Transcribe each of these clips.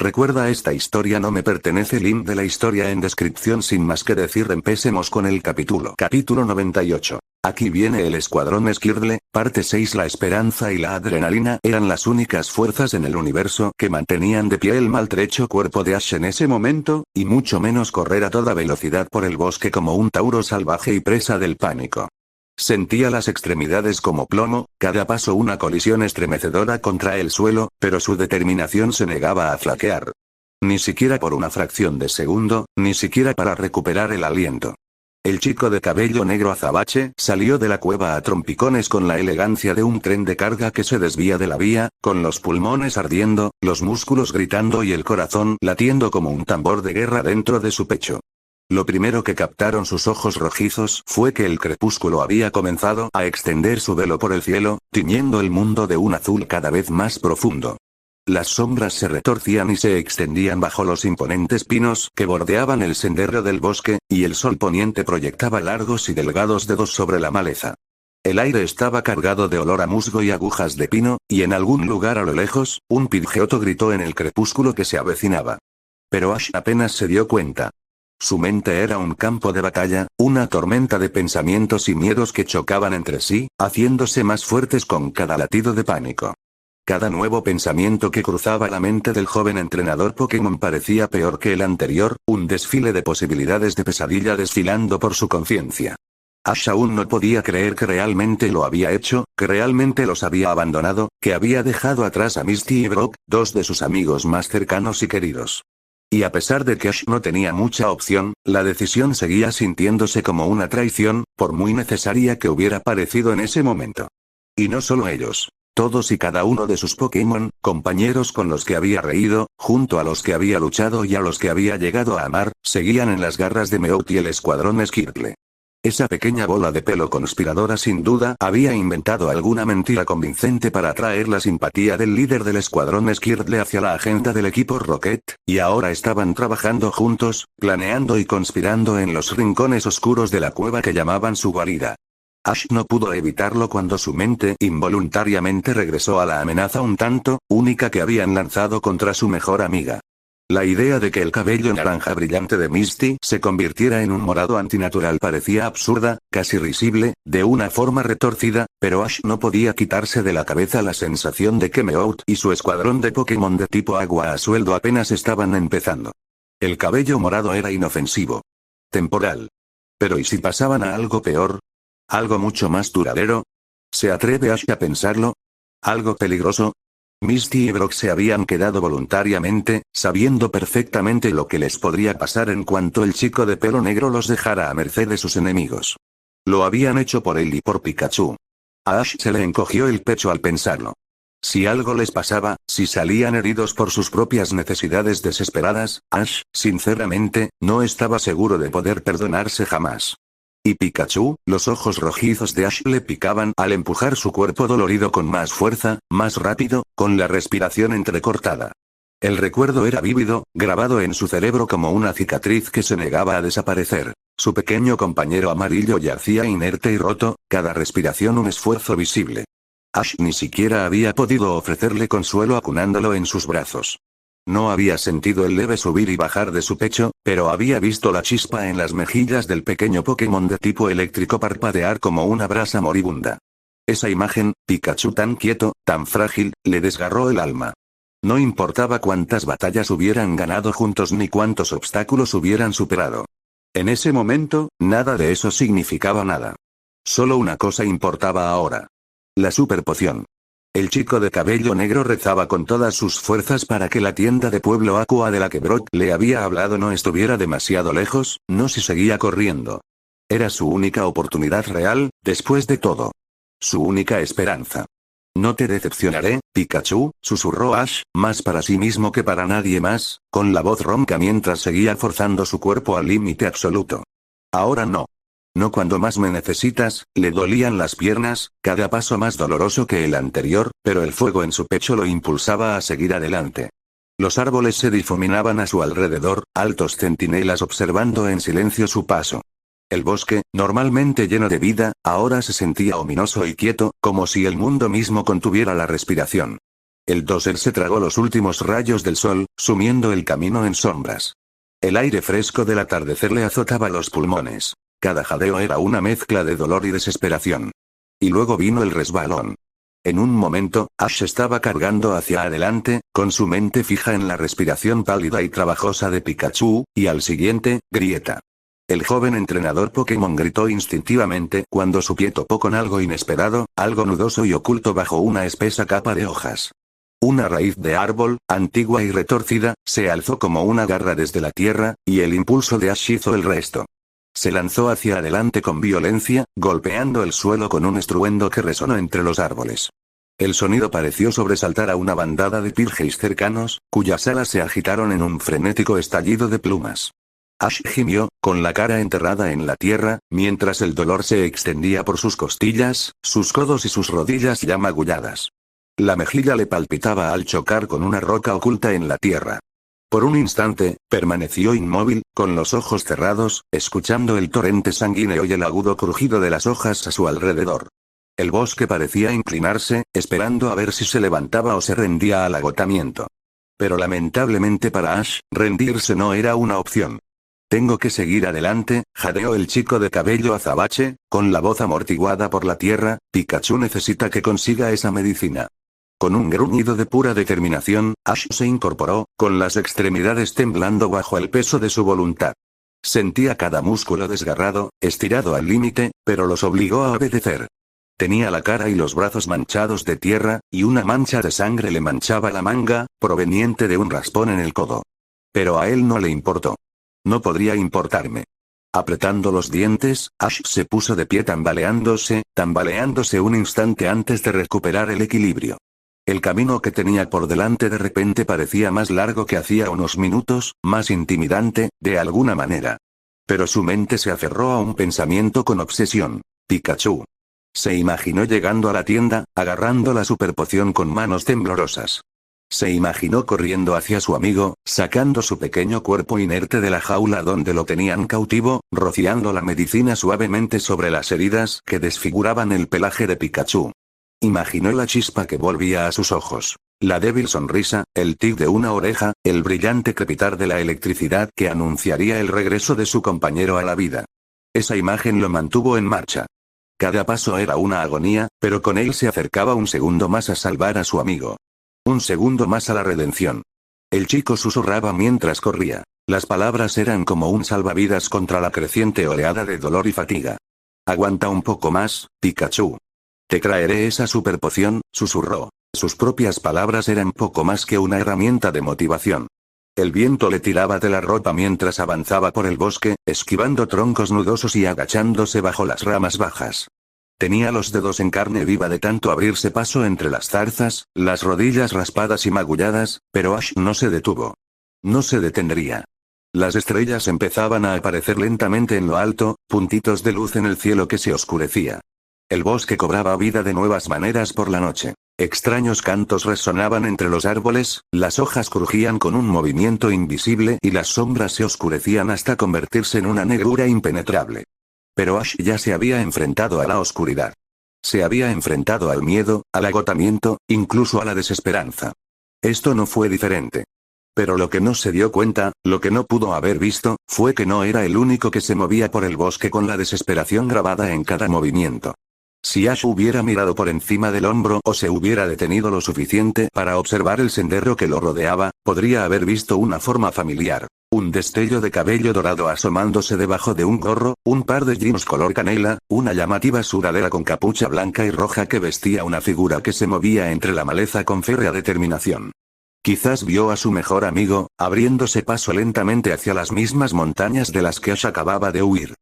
Recuerda, esta historia no me pertenece. Link de la historia en descripción. Sin más que decir, empecemos con el capítulo. Capítulo 98. Aquí viene el escuadrón Skirtle, parte 6. La esperanza y la adrenalina eran las únicas fuerzas en el universo que mantenían de pie el maltrecho cuerpo de Ash en ese momento, y mucho menos correr a toda velocidad por el bosque como un tauro salvaje y presa del pánico. Sentía las extremidades como plomo, cada paso una colisión estremecedora contra el suelo, pero su determinación se negaba a flaquear. Ni siquiera por una fracción de segundo, ni siquiera para recuperar el aliento. El chico de cabello negro azabache salió de la cueva a trompicones con la elegancia de un tren de carga que se desvía de la vía, con los pulmones ardiendo, los músculos gritando y el corazón latiendo como un tambor de guerra dentro de su pecho. Lo primero que captaron sus ojos rojizos fue que el crepúsculo había comenzado a extender su velo por el cielo, tiñendo el mundo de un azul cada vez más profundo. Las sombras se retorcían y se extendían bajo los imponentes pinos que bordeaban el sendero del bosque, y el sol poniente proyectaba largos y delgados dedos sobre la maleza. El aire estaba cargado de olor a musgo y agujas de pino, y en algún lugar a lo lejos, un pidgeotto gritó en el crepúsculo que se avecinaba. Pero Ash apenas se dio cuenta. Su mente era un campo de batalla, una tormenta de pensamientos y miedos que chocaban entre sí, haciéndose más fuertes con cada latido de pánico. Cada nuevo pensamiento que cruzaba la mente del joven entrenador Pokémon parecía peor que el anterior, un desfile de posibilidades de pesadilla desfilando por su conciencia. Ash aún no podía creer que realmente lo había hecho, que realmente los había abandonado, que había dejado atrás a Misty y Brock, dos de sus amigos más cercanos y queridos. Y a pesar de que Ash no tenía mucha opción, la decisión seguía sintiéndose como una traición, por muy necesaria que hubiera parecido en ese momento. Y no solo ellos. Todos y cada uno de sus Pokémon, compañeros con los que había reído, junto a los que había luchado y a los que había llegado a amar, seguían en las garras de Meowth y el escuadrón Skirtle. Esa pequeña bola de pelo conspiradora sin duda había inventado alguna mentira convincente para atraer la simpatía del líder del escuadrón Skirtle hacia la agenda del equipo Rocket, y ahora estaban trabajando juntos, planeando y conspirando en los rincones oscuros de la cueva que llamaban su guarida. Ash no pudo evitarlo cuando su mente involuntariamente regresó a la amenaza un tanto única que habían lanzado contra su mejor amiga. La idea de que el cabello naranja brillante de Misty se convirtiera en un morado antinatural parecía absurda, casi risible, de una forma retorcida, pero Ash no podía quitarse de la cabeza la sensación de que Meowth y su escuadrón de Pokémon de tipo agua a sueldo apenas estaban empezando. El cabello morado era inofensivo. Temporal. Pero ¿y si pasaban a algo peor? ¿Algo mucho más duradero? ¿Se atreve Ash a pensarlo? ¿Algo peligroso? Misty y Brock se habían quedado voluntariamente, sabiendo perfectamente lo que les podría pasar en cuanto el chico de pelo negro los dejara a merced de sus enemigos. Lo habían hecho por él y por Pikachu. A Ash se le encogió el pecho al pensarlo. Si algo les pasaba, si salían heridos por sus propias necesidades desesperadas, Ash, sinceramente, no estaba seguro de poder perdonarse jamás. Y Pikachu, los ojos rojizos de Ash le picaban al empujar su cuerpo dolorido con más fuerza, más rápido, con la respiración entrecortada. El recuerdo era vívido, grabado en su cerebro como una cicatriz que se negaba a desaparecer. Su pequeño compañero amarillo yacía inerte y roto, cada respiración un esfuerzo visible. Ash ni siquiera había podido ofrecerle consuelo acunándolo en sus brazos. No había sentido el leve subir y bajar de su pecho, pero había visto la chispa en las mejillas del pequeño Pokémon de tipo eléctrico parpadear como una brasa moribunda. Esa imagen, Pikachu tan quieto, tan frágil, le desgarró el alma. No importaba cuántas batallas hubieran ganado juntos ni cuántos obstáculos hubieran superado. En ese momento, nada de eso significaba nada. Solo una cosa importaba ahora. La superpoción. El chico de cabello negro rezaba con todas sus fuerzas para que la tienda de Pueblo Aqua de la que Brock le había hablado no estuviera demasiado lejos, no si seguía corriendo. Era su única oportunidad real, después de todo. Su única esperanza. No te decepcionaré, Pikachu, susurró Ash, más para sí mismo que para nadie más, con la voz ronca mientras seguía forzando su cuerpo al límite absoluto. Ahora no. No cuando más me necesitas. Le dolían las piernas, cada paso más doloroso que el anterior, pero el fuego en su pecho lo impulsaba a seguir adelante. Los árboles se difuminaban a su alrededor, altos centinelas observando en silencio su paso. El bosque, normalmente lleno de vida, ahora se sentía ominoso y quieto, como si el mundo mismo contuviera la respiración. El dosel se tragó los últimos rayos del sol, sumiendo el camino en sombras. El aire fresco del atardecer le azotaba los pulmones. Cada jadeo era una mezcla de dolor y desesperación. Y luego vino el resbalón. En un momento, Ash estaba cargando hacia adelante, con su mente fija en la respiración pálida y trabajosa de Pikachu, y al siguiente, Grieta. El joven entrenador Pokémon gritó instintivamente cuando su pie topó con algo inesperado, algo nudoso y oculto bajo una espesa capa de hojas. Una raíz de árbol, antigua y retorcida, se alzó como una garra desde la tierra, y el impulso de Ash hizo el resto. Se lanzó hacia adelante con violencia, golpeando el suelo con un estruendo que resonó entre los árboles. El sonido pareció sobresaltar a una bandada de pilgeis cercanos, cuyas alas se agitaron en un frenético estallido de plumas. Ash gimió, con la cara enterrada en la tierra, mientras el dolor se extendía por sus costillas, sus codos y sus rodillas ya magulladas. La mejilla le palpitaba al chocar con una roca oculta en la tierra. Por un instante, permaneció inmóvil, con los ojos cerrados, escuchando el torrente sanguíneo y el agudo crujido de las hojas a su alrededor. El bosque parecía inclinarse, esperando a ver si se levantaba o se rendía al agotamiento. Pero lamentablemente para Ash, rendirse no era una opción. Tengo que seguir adelante, jadeó el chico de cabello azabache, con la voz amortiguada por la tierra. Pikachu necesita que consiga esa medicina. Con un gruñido de pura determinación, Ash se incorporó, con las extremidades temblando bajo el peso de su voluntad. Sentía cada músculo desgarrado, estirado al límite, pero los obligó a obedecer. Tenía la cara y los brazos manchados de tierra, y una mancha de sangre le manchaba la manga, proveniente de un raspón en el codo. Pero a él no le importó. No podría importarme. Apretando los dientes, Ash se puso de pie tambaleándose un instante antes de recuperar el equilibrio. El camino que tenía por delante de repente parecía más largo que hacía unos minutos, más intimidante, de alguna manera. Pero su mente se aferró a un pensamiento con obsesión. Pikachu. Se imaginó llegando a la tienda, agarrando la superpoción con manos temblorosas. Se imaginó corriendo hacia su amigo, sacando su pequeño cuerpo inerte de la jaula donde lo tenían cautivo, rociando la medicina suavemente sobre las heridas que desfiguraban el pelaje de Pikachu. Imaginó la chispa que volvía a sus ojos, la débil sonrisa, el tic de una oreja, el brillante crepitar de la electricidad que anunciaría el regreso de su compañero a la vida. Esa imagen lo mantuvo en marcha. Cada paso era una agonía, pero con él se acercaba un segundo más a salvar a su amigo. Un segundo más a la redención. El chico susurraba mientras corría. Las palabras eran como un salvavidas contra la creciente oleada de dolor y fatiga. Aguanta un poco más, Pikachu. Te traeré esa superpoción, susurró. Sus propias palabras eran poco más que una herramienta de motivación. El viento le tiraba de la ropa mientras avanzaba por el bosque, esquivando troncos nudosos y agachándose bajo las ramas bajas. Tenía los dedos en carne viva de tanto abrirse paso entre las zarzas, las rodillas raspadas y magulladas, pero Ash no se detuvo. No se detendría. Las estrellas empezaban a aparecer lentamente en lo alto, puntitos de luz en el cielo que se oscurecía. El bosque cobraba vida de nuevas maneras por la noche. Extraños cantos resonaban entre los árboles, las hojas crujían con un movimiento invisible y las sombras se oscurecían hasta convertirse en una negrura impenetrable. Pero Ash ya se había enfrentado a la oscuridad. Se había enfrentado al miedo, al agotamiento, incluso a la desesperanza. Esto no fue diferente. Pero lo que no se dio cuenta, lo que no pudo haber visto, fue que no era el único que se movía por el bosque con la desesperación grabada en cada movimiento. Si Ash hubiera mirado por encima del hombro o se hubiera detenido lo suficiente para observar el sendero que lo rodeaba, podría haber visto una forma familiar. Un destello de cabello dorado asomándose debajo de un gorro, un par de jeans color canela, una llamativa sudadera con capucha blanca y roja que vestía una figura que se movía entre la maleza con férrea determinación. Quizás vio a su mejor amigo, abriéndose paso lentamente hacia las mismas montañas de las que Ash acababa de huir.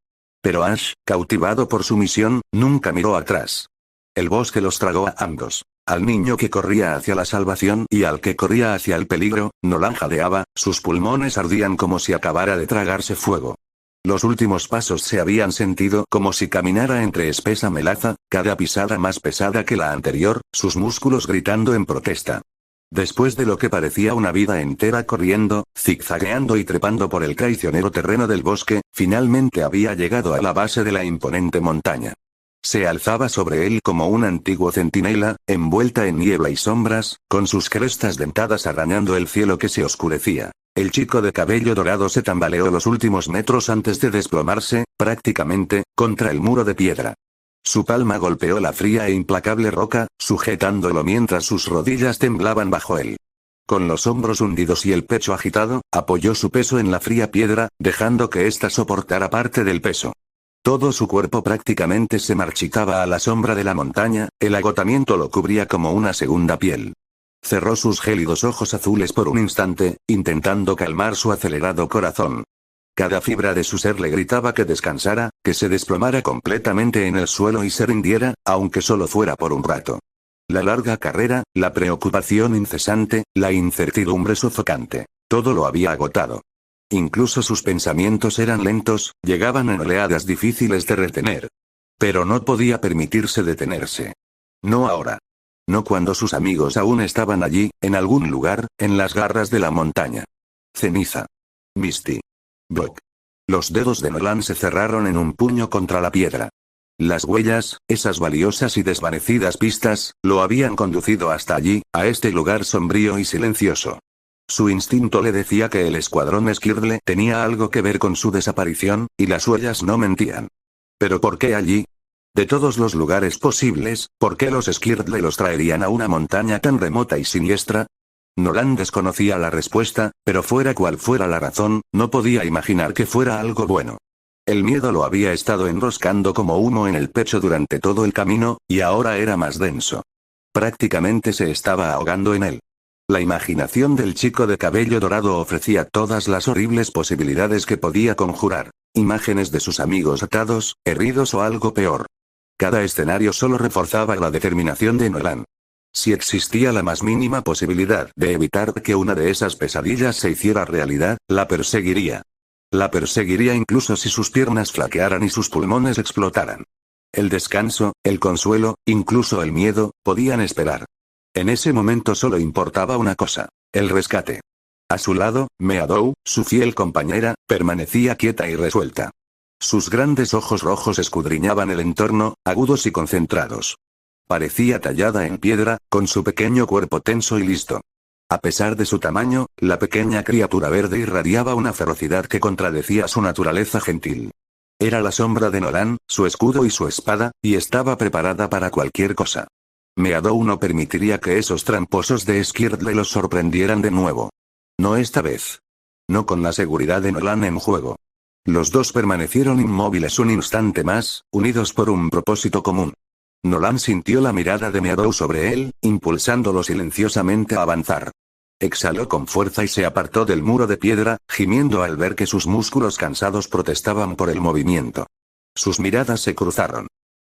Pero Ash, cautivado por su misión, nunca miró atrás. El bosque los tragó a ambos. Al niño que corría hacia la salvación y al que corría hacia el peligro, Nolan jadeaba, sus pulmones ardían como si acabara de tragarse fuego. Los últimos pasos se habían sentido como si caminara entre espesa melaza, cada pisada más pesada que la anterior, sus músculos gritando en protesta. Después de lo que parecía una vida entera corriendo, zigzagueando y trepando por el traicionero terreno del bosque, finalmente había llegado a la base de la imponente montaña. Se alzaba sobre él como un antiguo centinela, envuelta en niebla y sombras, con sus crestas dentadas arañando el cielo que se oscurecía. El chico de cabello dorado se tambaleó los últimos metros antes de desplomarse, prácticamente, contra el muro de piedra. Su palma golpeó la fría e implacable roca, sujetándolo mientras sus rodillas temblaban bajo él. Con los hombros hundidos y el pecho agitado, apoyó su peso en la fría piedra, dejando que ésta soportara parte del peso. Todo su cuerpo prácticamente se marchitaba a la sombra de la montaña, el agotamiento lo cubría como una segunda piel. Cerró sus gélidos ojos azules por un instante, intentando calmar su acelerado corazón. Cada fibra de su ser le gritaba que descansara, que se desplomara completamente en el suelo y se rindiera, aunque solo fuera por un rato. La larga carrera, la preocupación incesante, la incertidumbre sofocante, todo lo había agotado. Incluso sus pensamientos eran lentos, llegaban en oleadas difíciles de retener. Pero no podía permitirse detenerse. No ahora. No cuando sus amigos aún estaban allí, en algún lugar, en las garras de la montaña. Ceniza. Misty. Brock. Los dedos de Nolan se cerraron en un puño contra la piedra. Las huellas, esas valiosas y desvanecidas pistas, lo habían conducido hasta allí, a este lugar sombrío y silencioso. Su instinto le decía que el escuadrón Skirtle tenía algo que ver con su desaparición, y las huellas no mentían. ¿Pero por qué allí? De todos los lugares posibles, ¿por qué los Skirtle los traerían a una montaña tan remota y siniestra? Nolan desconocía la respuesta, pero fuera cual fuera la razón, no podía imaginar que fuera algo bueno. El miedo lo había estado enroscando como humo en el pecho durante todo el camino, y ahora era más denso. Prácticamente se estaba ahogando en él. La imaginación del chico de cabello dorado ofrecía todas las horribles posibilidades que podía conjurar. Imágenes de sus amigos atados, heridos o algo peor. Cada escenario solo reforzaba la determinación de Nolan. Si existía la más mínima posibilidad de evitar que una de esas pesadillas se hiciera realidad, la perseguiría. La perseguiría incluso si sus piernas flaquearan y sus pulmones explotaran. El descanso, el consuelo, incluso el miedo, podían esperar. En ese momento solo importaba una cosa: el rescate. A su lado, Meadow, su fiel compañera, permanecía quieta y resuelta. Sus grandes ojos rojos escudriñaban el entorno, agudos y concentrados. Parecía tallada en piedra, con su pequeño cuerpo tenso y listo. A pesar de su tamaño, la pequeña criatura verde irradiaba una ferocidad que contradecía su naturaleza gentil. Era la sombra de Nolan, su escudo y su espada, y estaba preparada para cualquier cosa. Meadow no permitiría que esos tramposos de Skirtle los sorprendieran de nuevo. No esta vez. No con la seguridad de Nolan en juego. Los dos permanecieron inmóviles un instante más, unidos por un propósito común. Nolan sintió la mirada de Meadow sobre él, impulsándolo silenciosamente a avanzar. Exhaló con fuerza y se apartó del muro de piedra, gimiendo al ver que sus músculos cansados protestaban por el movimiento. Sus miradas se cruzaron.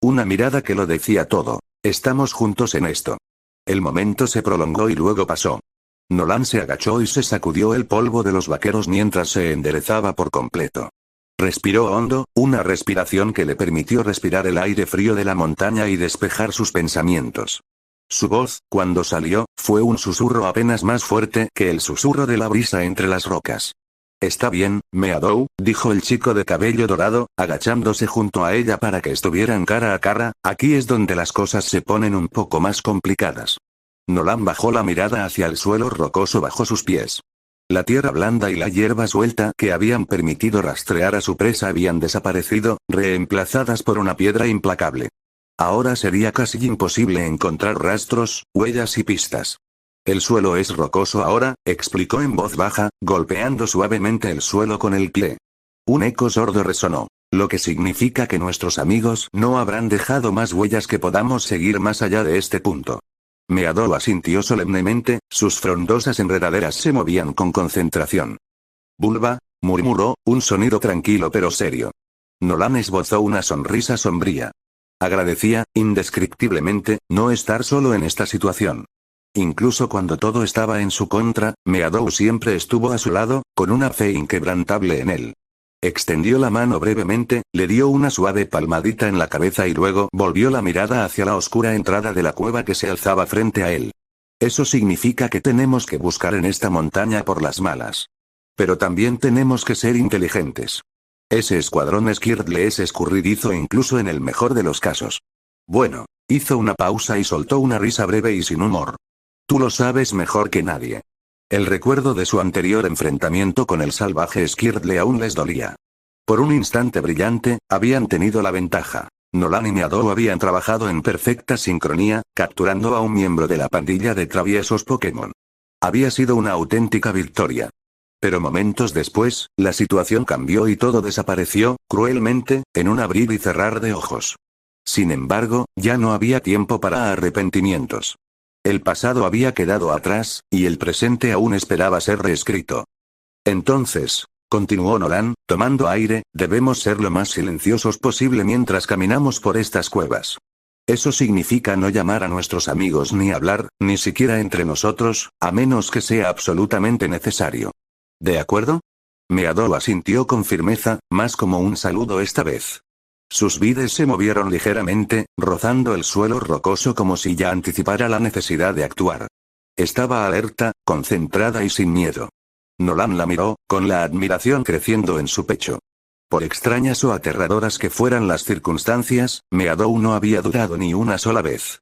Una mirada que lo decía todo: estamos juntos en esto. El momento se prolongó y luego pasó. Nolan se agachó y se sacudió el polvo de los vaqueros mientras se enderezaba por completo. Respiró hondo, una respiración que le permitió respirar el aire frío de la montaña y despejar sus pensamientos. Su voz, cuando salió, fue un susurro apenas más fuerte que el susurro de la brisa entre las rocas. Está bien, Meadow, dijo el chico de cabello dorado, agachándose junto a ella para que estuvieran cara a cara, aquí es donde las cosas se ponen un poco más complicadas. Nolan bajó la mirada hacia el suelo rocoso bajo sus pies. La tierra blanda y la hierba suelta que habían permitido rastrear a su presa habían desaparecido, reemplazadas por una piedra implacable. Ahora sería casi imposible encontrar rastros, huellas y pistas. El suelo es rocoso ahora, explicó en voz baja, golpeando suavemente el suelo con el pie. Un eco sordo resonó, lo que significa que nuestros amigos no habrán dejado más huellas que podamos seguir más allá de este punto. Meadow asintió solemnemente, sus frondosas enredaderas se movían con concentración. Bulba, murmuró, un sonido tranquilo pero serio. Nolan esbozó una sonrisa sombría. Agradecía, indescriptiblemente, no estar solo en esta situación. Incluso cuando todo estaba en su contra, Meadow siempre estuvo a su lado, con una fe inquebrantable en él. Extendió la mano brevemente, le dio una suave palmadita en la cabeza y luego volvió la mirada hacia la oscura entrada de la cueva que se alzaba frente a él. Eso significa que tenemos que buscar en esta montaña por las malas. Pero también tenemos que ser inteligentes. Ese escuadrón Skirdle es escurridizo incluso en el mejor de los casos. Bueno, hizo una pausa y soltó una risa breve y sin humor. Tú lo sabes mejor que nadie. El recuerdo de su anterior enfrentamiento con el salvaje Skirdle aún les dolía. Por un instante brillante, habían tenido la ventaja. Nolan y Meadow habían trabajado en perfecta sincronía, capturando a un miembro de la pandilla de traviesos Pokémon. Había sido una auténtica victoria. Pero momentos después, la situación cambió y todo desapareció, cruelmente, en un abrir y cerrar de ojos. Sin embargo, ya no había tiempo para arrepentimientos. El pasado había quedado atrás, y el presente aún esperaba ser reescrito. Entonces, continuó Nolan, tomando aire, debemos ser lo más silenciosos posible mientras caminamos por estas cuevas. Eso significa no llamar a nuestros amigos ni hablar, ni siquiera entre nosotros, a menos que sea absolutamente necesario. ¿De acuerdo? Meadow asintió con firmeza, más como un saludo esta vez. Sus vides se movieron ligeramente, rozando el suelo rocoso como si ya anticipara la necesidad de actuar. Estaba alerta, concentrada y sin miedo. Nolan la miró, con la admiración creciendo en su pecho. Por extrañas o aterradoras que fueran las circunstancias, Meadow no había dudado ni una sola vez.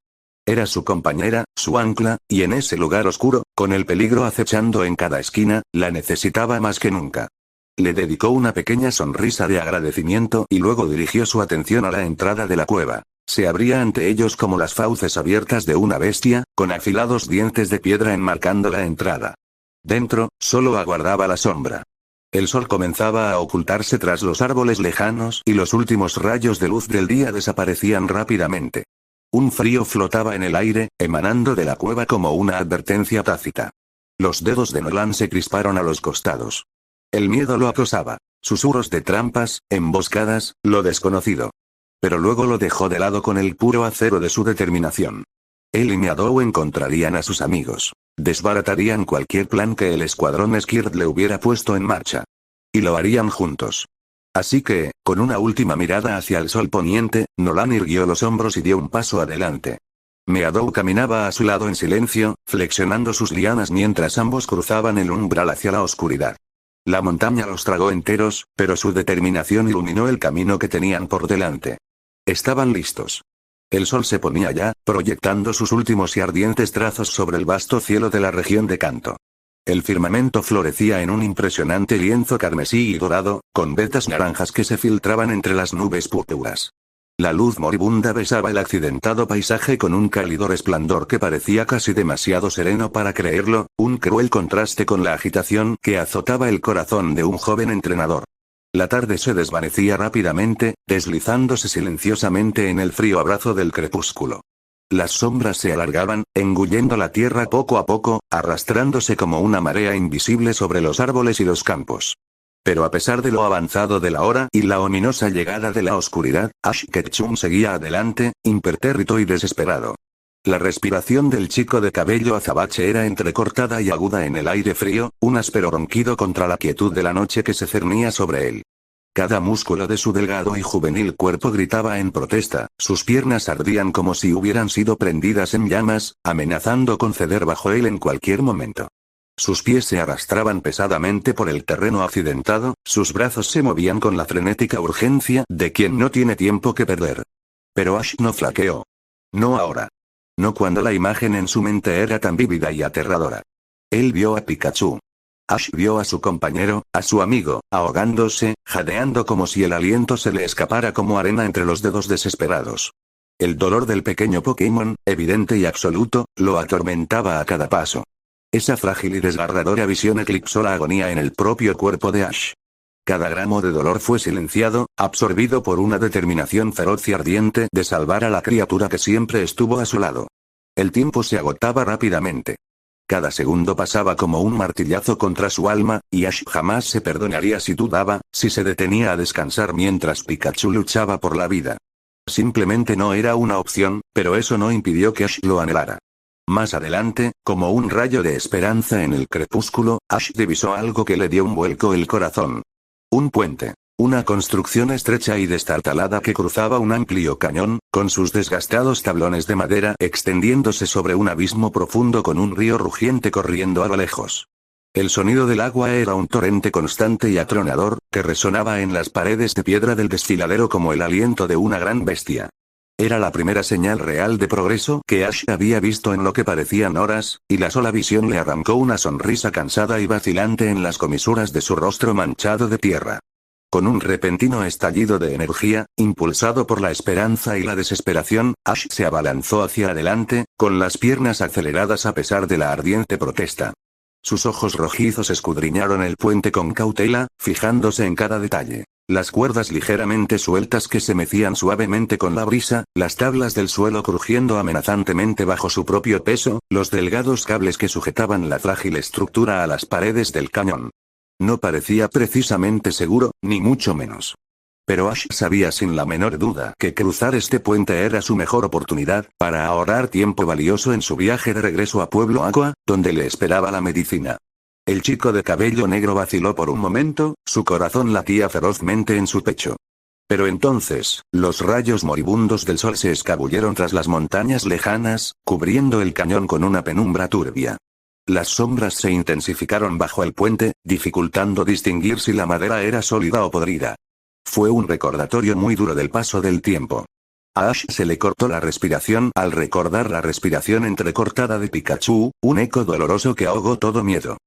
Era su compañera, su ancla, y en ese lugar oscuro, con el peligro acechando en cada esquina, la necesitaba más que nunca. Le dedicó una pequeña sonrisa de agradecimiento y luego dirigió su atención a la entrada de la cueva. Se abría ante ellos como las fauces abiertas de una bestia, con afilados dientes de piedra enmarcando la entrada. Dentro, solo aguardaba la sombra. El sol comenzaba a ocultarse tras los árboles lejanos y los últimos rayos de luz del día desaparecían rápidamente. Un frío flotaba en el aire, emanando de la cueva como una advertencia tácita. Los dedos de Nolan se crisparon a los costados. El miedo lo acosaba. Susurros de trampas, emboscadas, lo desconocido. Pero luego lo dejó de lado con el puro acero de su determinación. Él y Meadow encontrarían a sus amigos. Desbaratarían cualquier plan que el escuadrón Skirdle hubiera puesto en marcha. Y lo harían juntos. Así que, con una última mirada hacia el sol poniente, Nolan irguió los hombros y dio un paso adelante. Meadow caminaba a su lado en silencio, flexionando sus lianas mientras ambos cruzaban el umbral hacia la oscuridad. La montaña los tragó enteros, pero su determinación iluminó el camino que tenían por delante. Estaban listos. El sol se ponía ya, proyectando sus últimos y ardientes trazos sobre el vasto cielo de la región de Kanto. El firmamento florecía en un impresionante lienzo carmesí y dorado, con vetas naranjas que se filtraban entre las nubes púrpuras. La luz moribunda besaba el accidentado paisaje con un cálido resplandor que parecía casi demasiado sereno para creerlo, un cruel contraste con la agitación que azotaba el corazón de un joven entrenador. La tarde se desvanecía rápidamente, deslizándose silenciosamente en el frío abrazo del crepúsculo. Las sombras se alargaban, engullendo la tierra poco a poco, arrastrándose como una marea invisible sobre los árboles y los campos. Pero a pesar de lo avanzado de la hora y la ominosa llegada de la oscuridad, Ash Ketchum seguía adelante, impertérrito y desesperado. La respiración del chico de cabello azabache era entrecortada y aguda en el aire frío, un áspero ronquido contra la quietud de la noche que se cernía sobre él. Cada músculo de su delgado y juvenil cuerpo gritaba en protesta, sus piernas ardían como si hubieran sido prendidas en llamas, amenazando con ceder bajo él en cualquier momento. Sus pies se arrastraban pesadamente por el terreno accidentado, sus brazos se movían con la frenética urgencia de quien no tiene tiempo que perder. Pero Ash no flaqueó. No ahora. No cuando la imagen en su mente era tan vívida y aterradora. Él vio a Pikachu. Ash vio a su compañero, a su amigo, ahogándose, jadeando como si el aliento se le escapara como arena entre los dedos desesperados. El dolor del pequeño Pokémon, evidente y absoluto, lo atormentaba a cada paso. Esa frágil y desgarradora visión eclipsó la agonía en el propio cuerpo de Ash. Cada gramo de dolor fue silenciado, absorbido por una determinación feroz y ardiente de salvar a la criatura que siempre estuvo a su lado. El tiempo se agotaba rápidamente. Cada segundo pasaba como un martillazo contra su alma, y Ash jamás se perdonaría si dudaba, si se detenía a descansar mientras Pikachu luchaba por la vida. Simplemente no era una opción, pero eso no impidió que Ash lo anhelara. Más adelante, como un rayo de esperanza en el crepúsculo, Ash divisó algo que le dio un vuelco el corazón. Un puente. Una construcción estrecha y destartalada que cruzaba un amplio cañón, con sus desgastados tablones de madera extendiéndose sobre un abismo profundo con un río rugiente corriendo a lo lejos. El sonido del agua era un torrente constante y atronador, que resonaba en las paredes de piedra del desfiladero como el aliento de una gran bestia. Era la primera señal real de progreso que Ash había visto en lo que parecían horas, y la sola visión le arrancó una sonrisa cansada y vacilante en las comisuras de su rostro manchado de tierra. Con un repentino estallido de energía, impulsado por la esperanza y la desesperación, Ash se abalanzó hacia adelante, con las piernas aceleradas a pesar de la ardiente protesta. Sus ojos rojizos escudriñaron el puente con cautela, fijándose en cada detalle. Las cuerdas ligeramente sueltas que se mecían suavemente con la brisa, las tablas del suelo crujiendo amenazantemente bajo su propio peso, los delgados cables que sujetaban la frágil estructura a las paredes del cañón. No parecía precisamente seguro, ni mucho menos. Pero Ash sabía sin la menor duda que cruzar este puente era su mejor oportunidad para ahorrar tiempo valioso en su viaje de regreso a Pueblo Aqua, donde le esperaba la medicina. El chico de cabello negro vaciló por un momento, su corazón latía ferozmente en su pecho. Pero entonces, los rayos moribundos del sol se escabulleron tras las montañas lejanas, cubriendo el cañón con una penumbra turbia. Las sombras se intensificaron bajo el puente, dificultando distinguir si la madera era sólida o podrida. Fue un recordatorio muy duro del paso del tiempo. A Ash se le cortó la respiración al recordar la respiración entrecortada de Pikachu, un eco doloroso que ahogó todo miedo.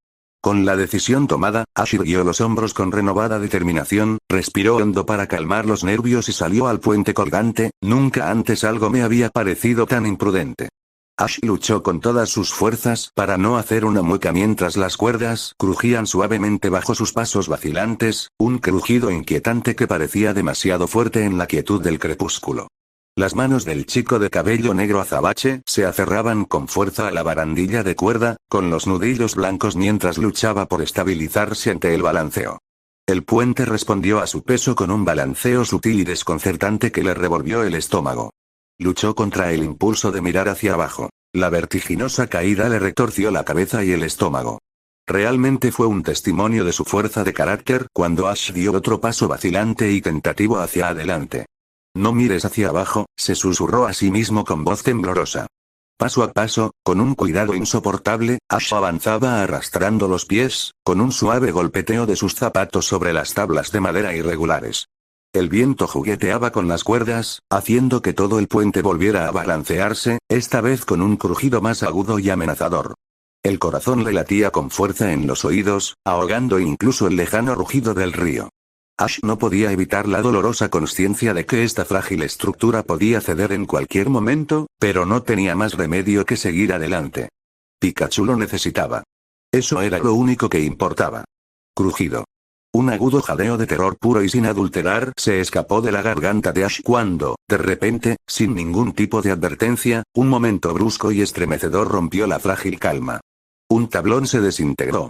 Con la decisión tomada, Ash irguió los hombros con renovada determinación, respiró hondo para calmar los nervios y salió al puente colgante. Nunca antes algo me había parecido tan imprudente. Ash luchó con todas sus fuerzas para no hacer una mueca mientras las cuerdas crujían suavemente bajo sus pasos vacilantes, un crujido inquietante que parecía demasiado fuerte en la quietud del crepúsculo. Las manos del chico de cabello negro azabache se aferraban con fuerza a la barandilla de cuerda, con los nudillos blancos mientras luchaba por estabilizarse ante el balanceo. El puente respondió a su peso con un balanceo sutil y desconcertante que le revolvió el estómago. Luchó contra el impulso de mirar hacia abajo. La vertiginosa caída le retorció la cabeza y el estómago. Realmente fue un testimonio de su fuerza de carácter cuando Ash dio otro paso vacilante y tentativo hacia adelante. No mires hacia abajo, se susurró a sí mismo con voz temblorosa. Paso a paso, con un cuidado insoportable, Ash avanzaba arrastrando los pies, con un suave golpeteo de sus zapatos sobre las tablas de madera irregulares. El viento jugueteaba con las cuerdas, haciendo que todo el puente volviera a balancearse, esta vez con un crujido más agudo y amenazador. El corazón le latía con fuerza en los oídos, ahogando incluso el lejano rugido del río. Ash no podía evitar la dolorosa consciencia de que esta frágil estructura podía ceder en cualquier momento, pero no tenía más remedio que seguir adelante. Pikachu lo necesitaba. Eso era lo único que importaba. Crujido. Un agudo jadeo de terror puro y sin adulterar se escapó de la garganta de Ash cuando, de repente, sin ningún tipo de advertencia, un momento brusco y estremecedor rompió la frágil calma. Un tablón se desintegró.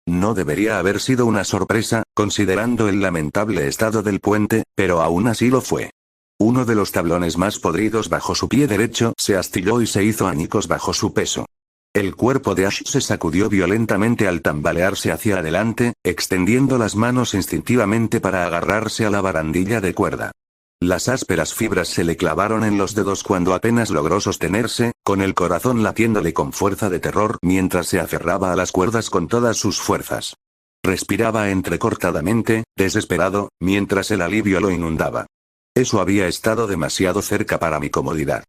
No debería haber sido una sorpresa, considerando el lamentable estado del puente, pero aún así lo fue. Uno de los tablones más podridos bajo su pie derecho se astilló y se hizo añicos bajo su peso. El cuerpo de Ash se sacudió violentamente al tambalearse hacia adelante, extendiendo las manos instintivamente para agarrarse a la barandilla de cuerda. Las ásperas fibras se le clavaron en los dedos cuando apenas logró sostenerse, con el corazón latiéndole con fuerza de terror mientras se aferraba a las cuerdas con todas sus fuerzas. Respiraba entrecortadamente, desesperado, mientras el alivio lo inundaba. Eso había estado demasiado cerca para mi comodidad.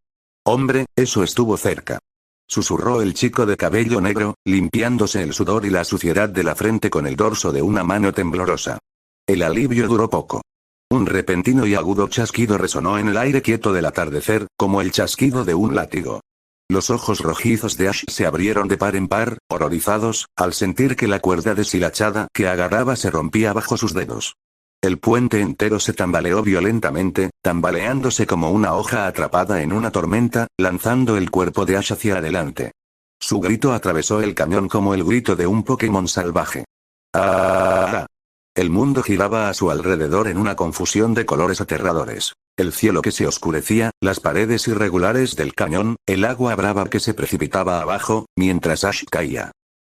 Hombre, eso estuvo cerca. Susurró el chico de cabello negro, limpiándose el sudor y la suciedad de la frente con el dorso de una mano temblorosa. El alivio duró poco. Un repentino y agudo chasquido resonó en el aire quieto del atardecer, como el chasquido de un látigo. Los ojos rojizos de Ash se abrieron de par en par, horrorizados, al sentir que la cuerda deshilachada que agarraba se rompía bajo sus dedos. El puente entero se tambaleó violentamente, tambaleándose como una hoja atrapada en una tormenta, lanzando el cuerpo de Ash hacia adelante. Su grito atravesó el cañón como el grito de un Pokémon salvaje. ¡Ah! El mundo giraba a su alrededor en una confusión de colores aterradores. El cielo que se oscurecía, las paredes irregulares del cañón, el agua brava que se precipitaba abajo, mientras Ash caía.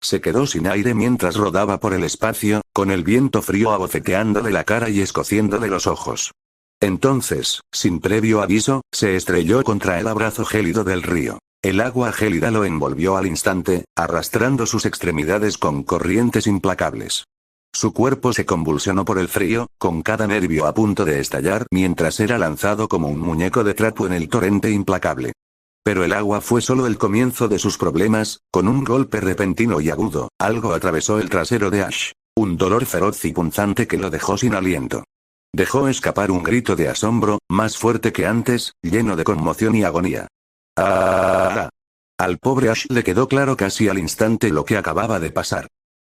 Se quedó sin aire mientras rodaba por el espacio, con el viento frío abofeteándole la cara y escociéndole los ojos. Entonces, sin previo aviso, se estrelló contra el abrazo gélido del río. El agua gélida lo envolvió al instante, arrastrando sus extremidades con corrientes implacables. Su cuerpo se convulsionó por el frío, con cada nervio a punto de estallar mientras era lanzado como un muñeco de trapo en el torrente implacable. Pero el agua fue solo el comienzo de sus problemas. Con un golpe repentino y agudo, algo atravesó el trasero de Ash. Un dolor feroz y punzante que lo dejó sin aliento. Dejó escapar un grito de asombro, más fuerte que antes, lleno de conmoción y agonía. ¡Ah! Al pobre Ash le quedó claro casi al instante lo que acababa de pasar.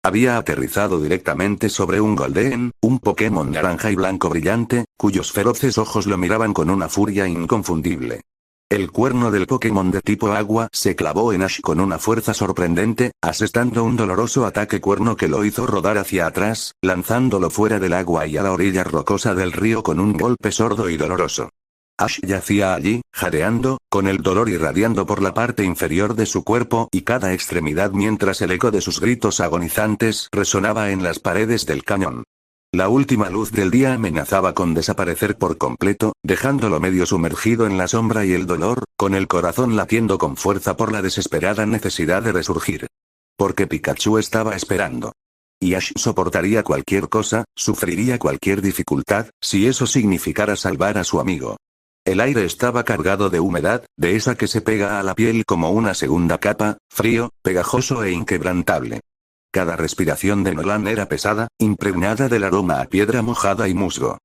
Había aterrizado directamente sobre un Golden, un Pokémon naranja y blanco brillante, cuyos feroces ojos lo miraban con una furia inconfundible. El cuerno del Pokémon de tipo agua se clavó en Ash con una fuerza sorprendente, asestando un doloroso ataque cuerno que lo hizo rodar hacia atrás, lanzándolo fuera del agua y a la orilla rocosa del río con un golpe sordo y doloroso. Ash yacía allí, jadeando, con el dolor irradiando por la parte inferior de su cuerpo y cada extremidad mientras el eco de sus gritos agonizantes resonaba en las paredes del cañón. La última luz del día amenazaba con desaparecer por completo, dejándolo medio sumergido en la sombra y el dolor, con el corazón latiendo con fuerza por la desesperada necesidad de resurgir. Porque Pikachu estaba esperando. Y Ash soportaría cualquier cosa, sufriría cualquier dificultad, si eso significara salvar a su amigo. El aire estaba cargado de humedad, de esa que se pega a la piel como una segunda capa, frío, pegajoso e inquebrantable. Cada respiración de Nolan era pesada, impregnada del aroma a piedra mojada y musgo.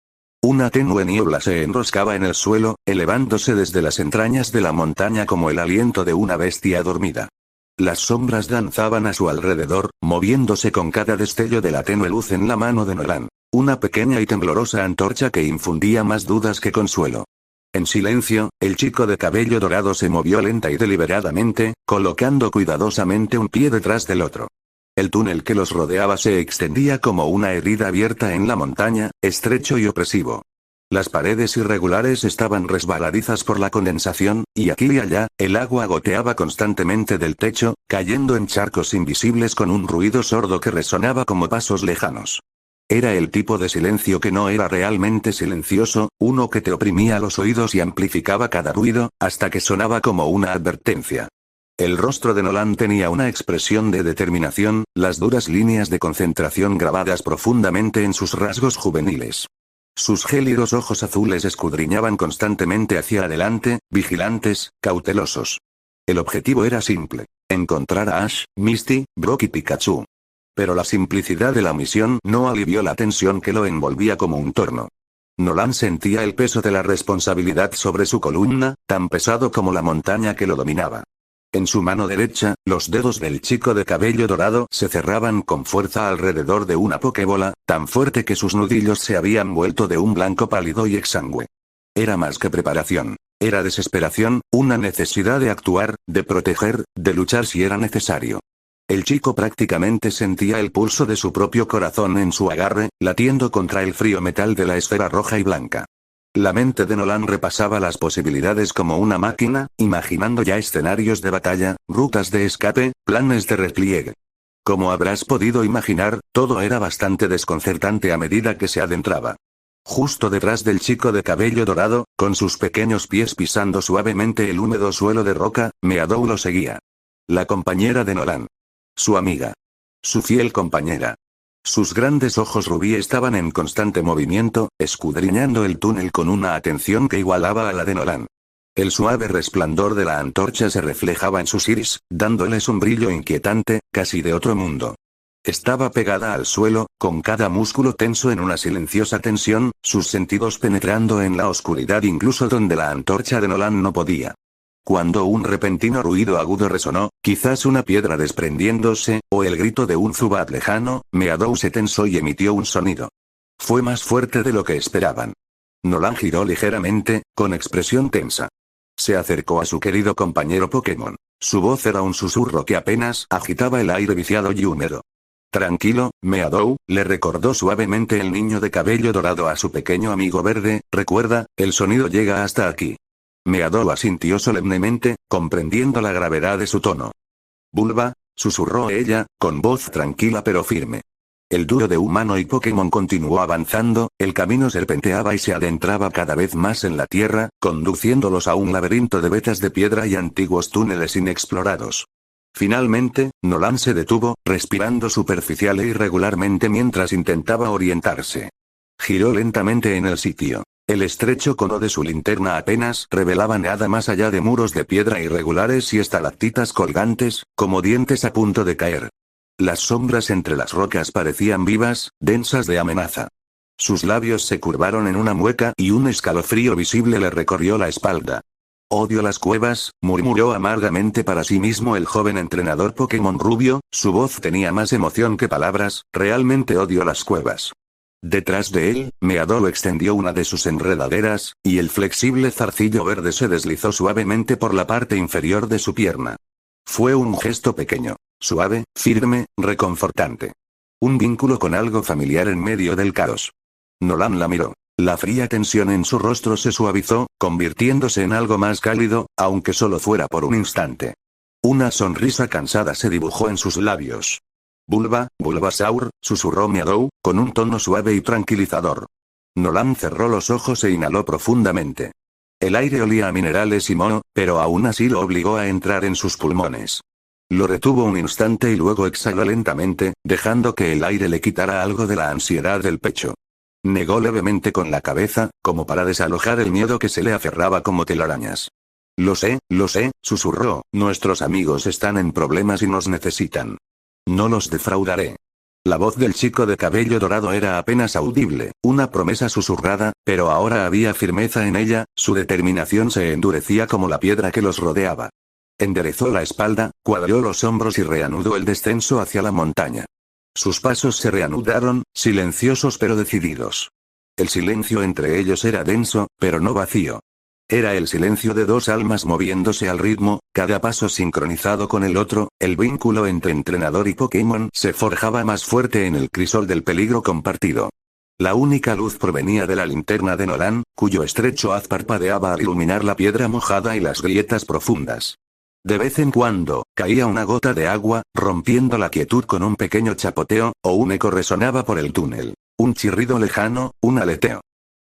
Una tenue niebla se enroscaba en el suelo, elevándose desde las entrañas de la montaña como el aliento de una bestia dormida. Las sombras danzaban a su alrededor, moviéndose con cada destello de la tenue luz en la mano de Nolan. Una pequeña y temblorosa antorcha que infundía más dudas que consuelo. En silencio, el chico de cabello dorado se movió lenta y deliberadamente, colocando cuidadosamente un pie detrás del otro. El túnel que los rodeaba se extendía como una herida abierta en la montaña, estrecho y opresivo. Las paredes irregulares estaban resbaladizas por la condensación, y aquí y allá, el agua goteaba constantemente del techo, cayendo en charcos invisibles con un ruido sordo que resonaba como pasos lejanos. Era el tipo de silencio que no era realmente silencioso, uno que te oprimía los oídos y amplificaba cada ruido, hasta que sonaba como una advertencia. El rostro de Nolan tenía una expresión de determinación, las duras líneas de concentración grabadas profundamente en sus rasgos juveniles. Sus gélidos ojos azules escudriñaban constantemente hacia adelante, vigilantes, cautelosos. El objetivo era simple: encontrar a Ash, Misty, Brock y Pikachu. Pero la simplicidad de la misión no alivió la tensión que lo envolvía como un torno. Nolan sentía el peso de la responsabilidad sobre su columna, tan pesado como la montaña que lo dominaba. En su mano derecha, los dedos del chico de cabello dorado se cerraban con fuerza alrededor de una pokebola, tan fuerte que sus nudillos se habían vuelto de un blanco pálido y exangüe. Era más que preparación. Era desesperación, una necesidad de actuar, de proteger, de luchar si era necesario. El chico prácticamente sentía el pulso de su propio corazón en su agarre, latiendo contra el frío metal de la esfera roja y blanca. La mente de Nolan repasaba las posibilidades como una máquina, imaginando ya escenarios de batalla, rutas de escape, planes de repliegue. Como habrás podido imaginar, todo era bastante desconcertante a medida que se adentraba. Justo detrás del chico de cabello dorado, con sus pequeños pies pisando suavemente el húmedo suelo de roca, Meadow lo seguía. La compañera de Nolan. Su amiga. Su fiel compañera. Sus grandes ojos rubí estaban en constante movimiento, escudriñando el túnel con una atención que igualaba a la de Nolan. El suave resplandor de la antorcha se reflejaba en sus iris, dándoles un brillo inquietante, casi de otro mundo. Estaba pegada al suelo, con cada músculo tenso en una silenciosa tensión, sus sentidos penetrando en la oscuridad incluso donde la antorcha de Nolan no podía. Cuando un repentino ruido agudo resonó, quizás una piedra desprendiéndose, o el grito de un Zubat lejano, Meadow se tensó y emitió un sonido. Fue más fuerte de lo que esperaban. Nolan giró ligeramente, con expresión tensa. Se acercó a su querido compañero Pokémon. Su voz era un susurro que apenas agitaba el aire viciado y húmedo. Tranquilo, Meadow, le recordó suavemente el niño de cabello dorado a su pequeño amigo verde, recuerda, el sonido llega hasta aquí. Meadow asintió solemnemente, comprendiendo la gravedad de su tono. Bulba, susurró ella, con voz tranquila pero firme. El dúo de humano y Pokémon continuó avanzando, el camino serpenteaba y se adentraba cada vez más en la tierra, conduciéndolos a un laberinto de vetas de piedra y antiguos túneles inexplorados. Finalmente, Nolan se detuvo, respirando superficial e irregularmente mientras intentaba orientarse. Giró lentamente en el sitio. El estrecho cono de su linterna apenas revelaba nada más allá de muros de piedra irregulares y estalactitas colgantes, como dientes a punto de caer. Las sombras entre las rocas parecían vivas, densas de amenaza. Sus labios se curvaron en una mueca y un escalofrío visible le recorrió la espalda. Odio las cuevas, murmuró amargamente para sí mismo el joven entrenador Pokémon rubio, su voz tenía más emoción que palabras, realmente odio las cuevas. Detrás de él, Meadow extendió una de sus enredaderas, y el flexible zarcillo verde se deslizó suavemente por la parte inferior de su pierna. Fue un gesto pequeño, suave, firme, reconfortante. Un vínculo con algo familiar en medio del caos. Nolan la miró. La fría tensión en su rostro se suavizó, convirtiéndose en algo más cálido, aunque solo fuera por un instante. Una sonrisa cansada se dibujó en sus labios. Bulbasaur, susurró Meadow, con un tono suave y tranquilizador. Nolan cerró los ojos e inhaló profundamente. El aire olía a minerales y moho, pero aún así lo obligó a entrar en sus pulmones. Lo retuvo un instante y luego exhaló lentamente, dejando que el aire le quitara algo de la ansiedad del pecho. Negó levemente con la cabeza, como para desalojar el miedo que se le aferraba como telarañas. Lo sé, susurró, nuestros amigos están en problemas y nos necesitan. No los defraudaré. La voz del chico de cabello dorado era apenas audible, una promesa susurrada, pero ahora había firmeza en ella, su determinación se endurecía como la piedra que los rodeaba. Enderezó la espalda, cuadró los hombros y reanudó el descenso hacia la montaña. Sus pasos se reanudaron, silenciosos pero decididos. El silencio entre ellos era denso, pero no vacío. Era el silencio de dos almas moviéndose al ritmo, cada paso sincronizado con el otro, el vínculo entre entrenador y Pokémon se forjaba más fuerte en el crisol del peligro compartido. La única luz provenía de la linterna de Nolan, cuyo estrecho haz parpadeaba al iluminar la piedra mojada y las grietas profundas. De vez en cuando, caía una gota de agua, rompiendo la quietud con un pequeño chapoteo, o un eco resonaba por el túnel. Un chirrido lejano, un aleteo.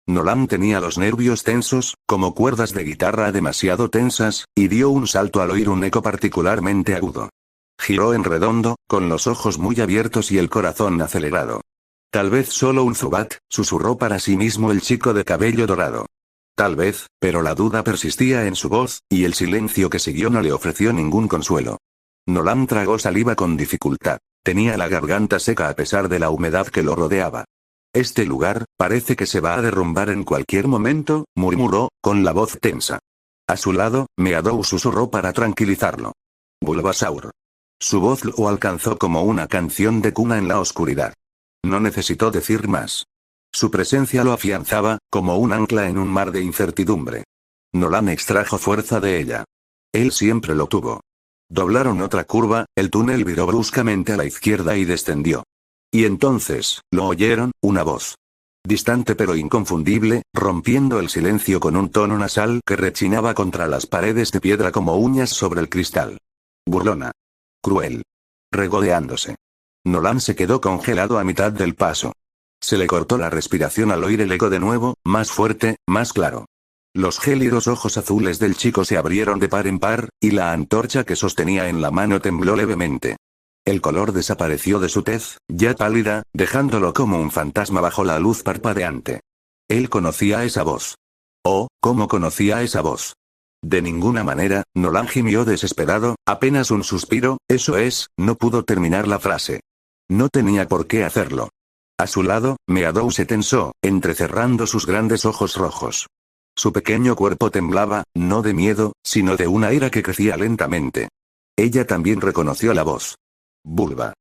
Nolan tenía los nervios tensos, como cuerdas de guitarra demasiado tensas, y dio un salto al oír un eco particularmente agudo. Giró en redondo, con los ojos muy abiertos y el corazón acelerado. Tal vez solo un Zubat, susurró para sí mismo el chico de cabello dorado. Tal vez, pero la duda persistía en su voz, y el silencio que siguió no le ofreció ningún consuelo. Nolan tragó saliva con dificultad. Tenía la garganta seca a pesar de la humedad que lo rodeaba. Este lugar, parece que se va a derrumbar en cualquier momento, murmuró, con la voz tensa. A su lado, Meadow susurró para tranquilizarlo. Bulbasaur. Su voz lo alcanzó como una canción de cuna en la oscuridad. No necesitó decir más. Su presencia lo afianzaba, como un ancla en un mar de incertidumbre. Nolan extrajo fuerza de ella. Él siempre lo tuvo. Doblaron otra curva, el túnel viró bruscamente a la izquierda y descendió. Y entonces, lo oyeron, una voz. Distante pero inconfundible, rompiendo el silencio con un tono nasal que rechinaba contra las paredes de piedra como uñas sobre el cristal. Burlona. Cruel. Regodeándose. Nolan se quedó congelado a mitad del paso. Se le cortó la respiración al oír el eco de nuevo, más fuerte, más claro. Los gélidos ojos azules del chico se abrieron de par en par, y la antorcha que sostenía en la mano tembló levemente. El color desapareció de su tez, ya pálida, dejándolo como un fantasma bajo la luz parpadeante. Él conocía esa voz. Oh, ¿cómo conocía esa voz? De ninguna manera, Nolan gimió desesperado, apenas un suspiro, eso es, no pudo terminar la frase. No tenía por qué hacerlo. A su lado, Meadow se tensó, entrecerrando sus grandes ojos rojos. Su pequeño cuerpo temblaba, no de miedo, sino de una ira que crecía lentamente. Ella también reconoció la voz. Bulba.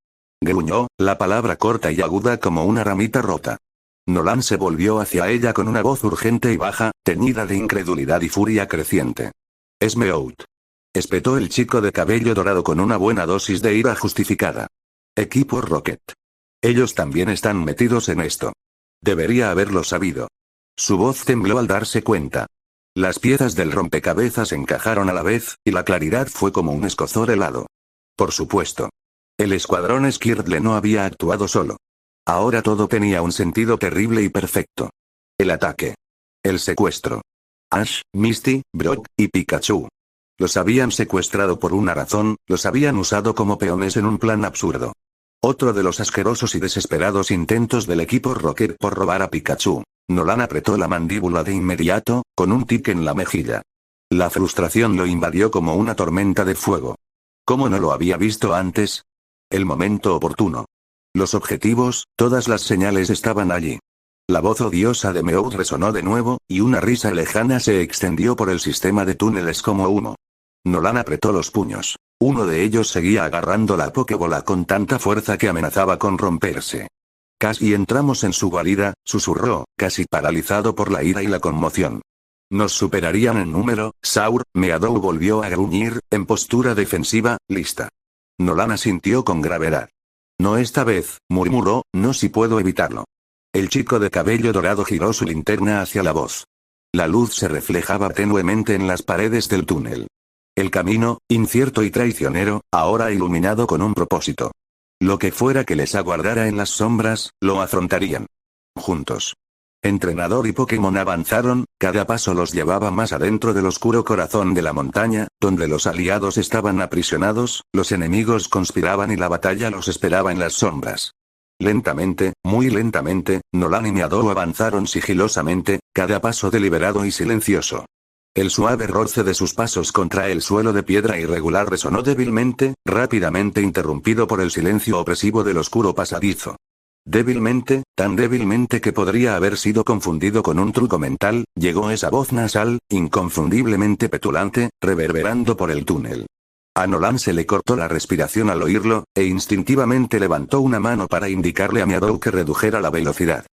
Gruñó, la palabra corta y aguda como una ramita rota. Nolan se volvió hacia ella con una voz urgente y baja, teñida de incredulidad y furia creciente. Es Meowth. Espetó el chico de cabello dorado con una buena dosis de ira justificada. Equipo Rocket. Ellos también están metidos en esto. Debería haberlo sabido. Su voz tembló al darse cuenta. Las piezas del rompecabezas encajaron a la vez, y la claridad fue como un escozor helado. Por supuesto. El escuadrón Skirtle no había actuado solo. Ahora todo tenía un sentido terrible y perfecto. El ataque. El secuestro. Ash, Misty, Brock, y Pikachu. Los habían secuestrado por una razón, los habían usado como peones en un plan absurdo. Otro de los asquerosos y desesperados intentos del equipo Rocket por robar a Pikachu. Nolan apretó la mandíbula de inmediato, con un tic en la mejilla. La frustración lo invadió como una tormenta de fuego. ¿Cómo no lo había visto antes? El momento oportuno. Los objetivos, todas las señales estaban allí. La voz odiosa de Meowth resonó de nuevo, y una risa lejana se extendió por el sistema de túneles como humo. Nolan apretó los puños. Uno de ellos seguía agarrando la Pokébola con tanta fuerza que amenazaba con romperse. Casi entramos en su guarida, susurró, casi paralizado por la ira y la conmoción. Nos superarían en número, Saur. Meadow volvió a gruñir, en postura defensiva, lista. Nolan asintió con gravedad. No esta vez, murmuró, no si puedo evitarlo. El chico de cabello dorado giró su linterna hacia la voz. La luz se reflejaba tenuemente en las paredes del túnel. El camino, incierto y traicionero, ahora iluminado con un propósito. Lo que fuera que les aguardara en las sombras, lo afrontarían. Juntos. Entrenador y Pokémon avanzaron, cada paso los llevaba más adentro del oscuro corazón de la montaña, donde los aliados estaban aprisionados, los enemigos conspiraban y la batalla los esperaba en las sombras. Lentamente, muy lentamente, Nolan y Meadow avanzaron sigilosamente, cada paso deliberado y silencioso. El suave roce de sus pasos contra el suelo de piedra irregular resonó débilmente, rápidamente interrumpido por el silencio opresivo del oscuro pasadizo. Débilmente, tan débilmente que podría haber sido confundido con un truco mental, llegó esa voz nasal, inconfundiblemente petulante, reverberando por el túnel. A Nolan se le cortó la respiración al oírlo, e instintivamente levantó una mano para indicarle a Meadow que redujera la velocidad.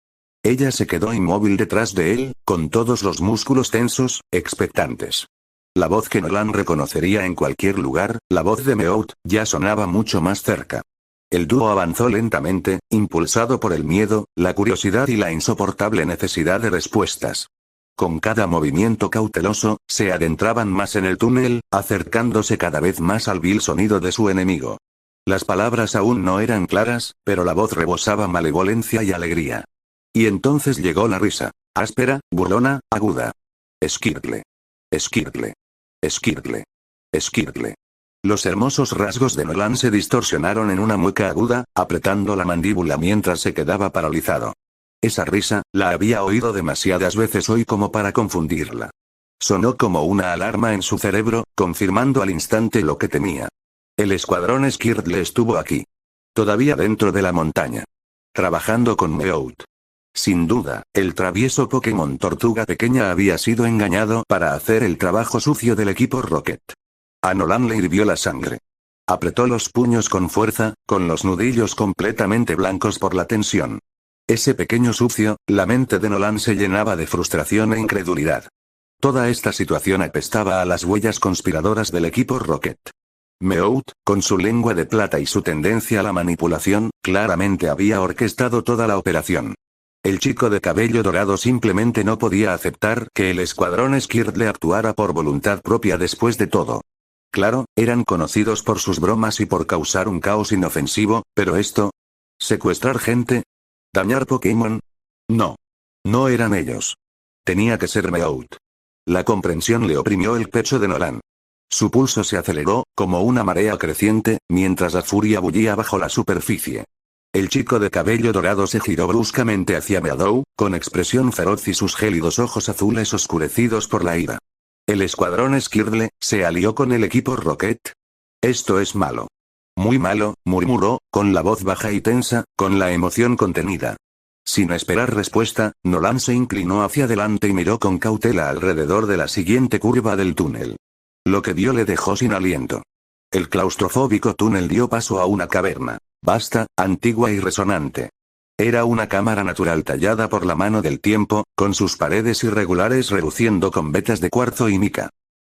Ella se quedó inmóvil detrás de él, con todos los músculos tensos, expectantes. La voz que Nolan reconocería en cualquier lugar, la voz de Meowth, ya sonaba mucho más cerca. El dúo avanzó lentamente, impulsado por el miedo, la curiosidad y la insoportable necesidad de respuestas. Con cada movimiento cauteloso, se adentraban más en el túnel, acercándose cada vez más al vil sonido de su enemigo. Las palabras aún no eran claras, pero la voz rebosaba malevolencia y alegría. Y entonces llegó la risa. Áspera, burlona, aguda. Esquirtle. Esquirtle. Esquirtle. Esquirtle. Los hermosos rasgos de Nolan se distorsionaron en una mueca aguda, apretando la mandíbula mientras se quedaba paralizado. Esa risa, la había oído demasiadas veces hoy como para confundirla. Sonó como una alarma en su cerebro, confirmando al instante lo que temía. El escuadrón Squirtle estuvo aquí. Todavía dentro de la montaña. Trabajando con Meowth. Sin duda, el travieso Pokémon Tortuga Pequeña había sido engañado para hacer el trabajo sucio del equipo Rocket. A Nolan le hirvió la sangre. Apretó los puños con fuerza, con los nudillos completamente blancos por la tensión. Ese pequeño sucio, la mente de Nolan se llenaba de frustración e incredulidad. Toda esta situación apestaba a las huellas conspiradoras del equipo Rocket. Meowth, con su lengua de plata y su tendencia a la manipulación, claramente había orquestado toda la operación. El chico de cabello dorado simplemente no podía aceptar que el escuadrón Squirtle actuara por voluntad propia después de todo. Claro, eran conocidos por sus bromas y por causar un caos inofensivo, pero esto... ¿secuestrar gente? ¿Dañar Pokémon? No. No eran ellos. Tenía que ser Meowth. La comprensión le oprimió el pecho de Nolan. Su pulso se aceleró, como una marea creciente, mientras la furia bullía bajo la superficie. El chico de cabello dorado se giró bruscamente hacia Meadow, con expresión feroz y sus gélidos ojos azules oscurecidos por la ira. ¿El escuadrón Squirtle se alió con el equipo Rocket? Esto es malo. Muy malo, murmuró, con la voz baja y tensa, con la emoción contenida. Sin esperar respuesta, Nolan se inclinó hacia adelante y miró con cautela alrededor de la siguiente curva del túnel. Lo que vio le dejó sin aliento. El claustrofóbico túnel dio paso a una caverna. Vasta, antigua y resonante. Era una cámara natural tallada por la mano del tiempo, con sus paredes irregulares reluciendo con vetas de cuarzo y mica.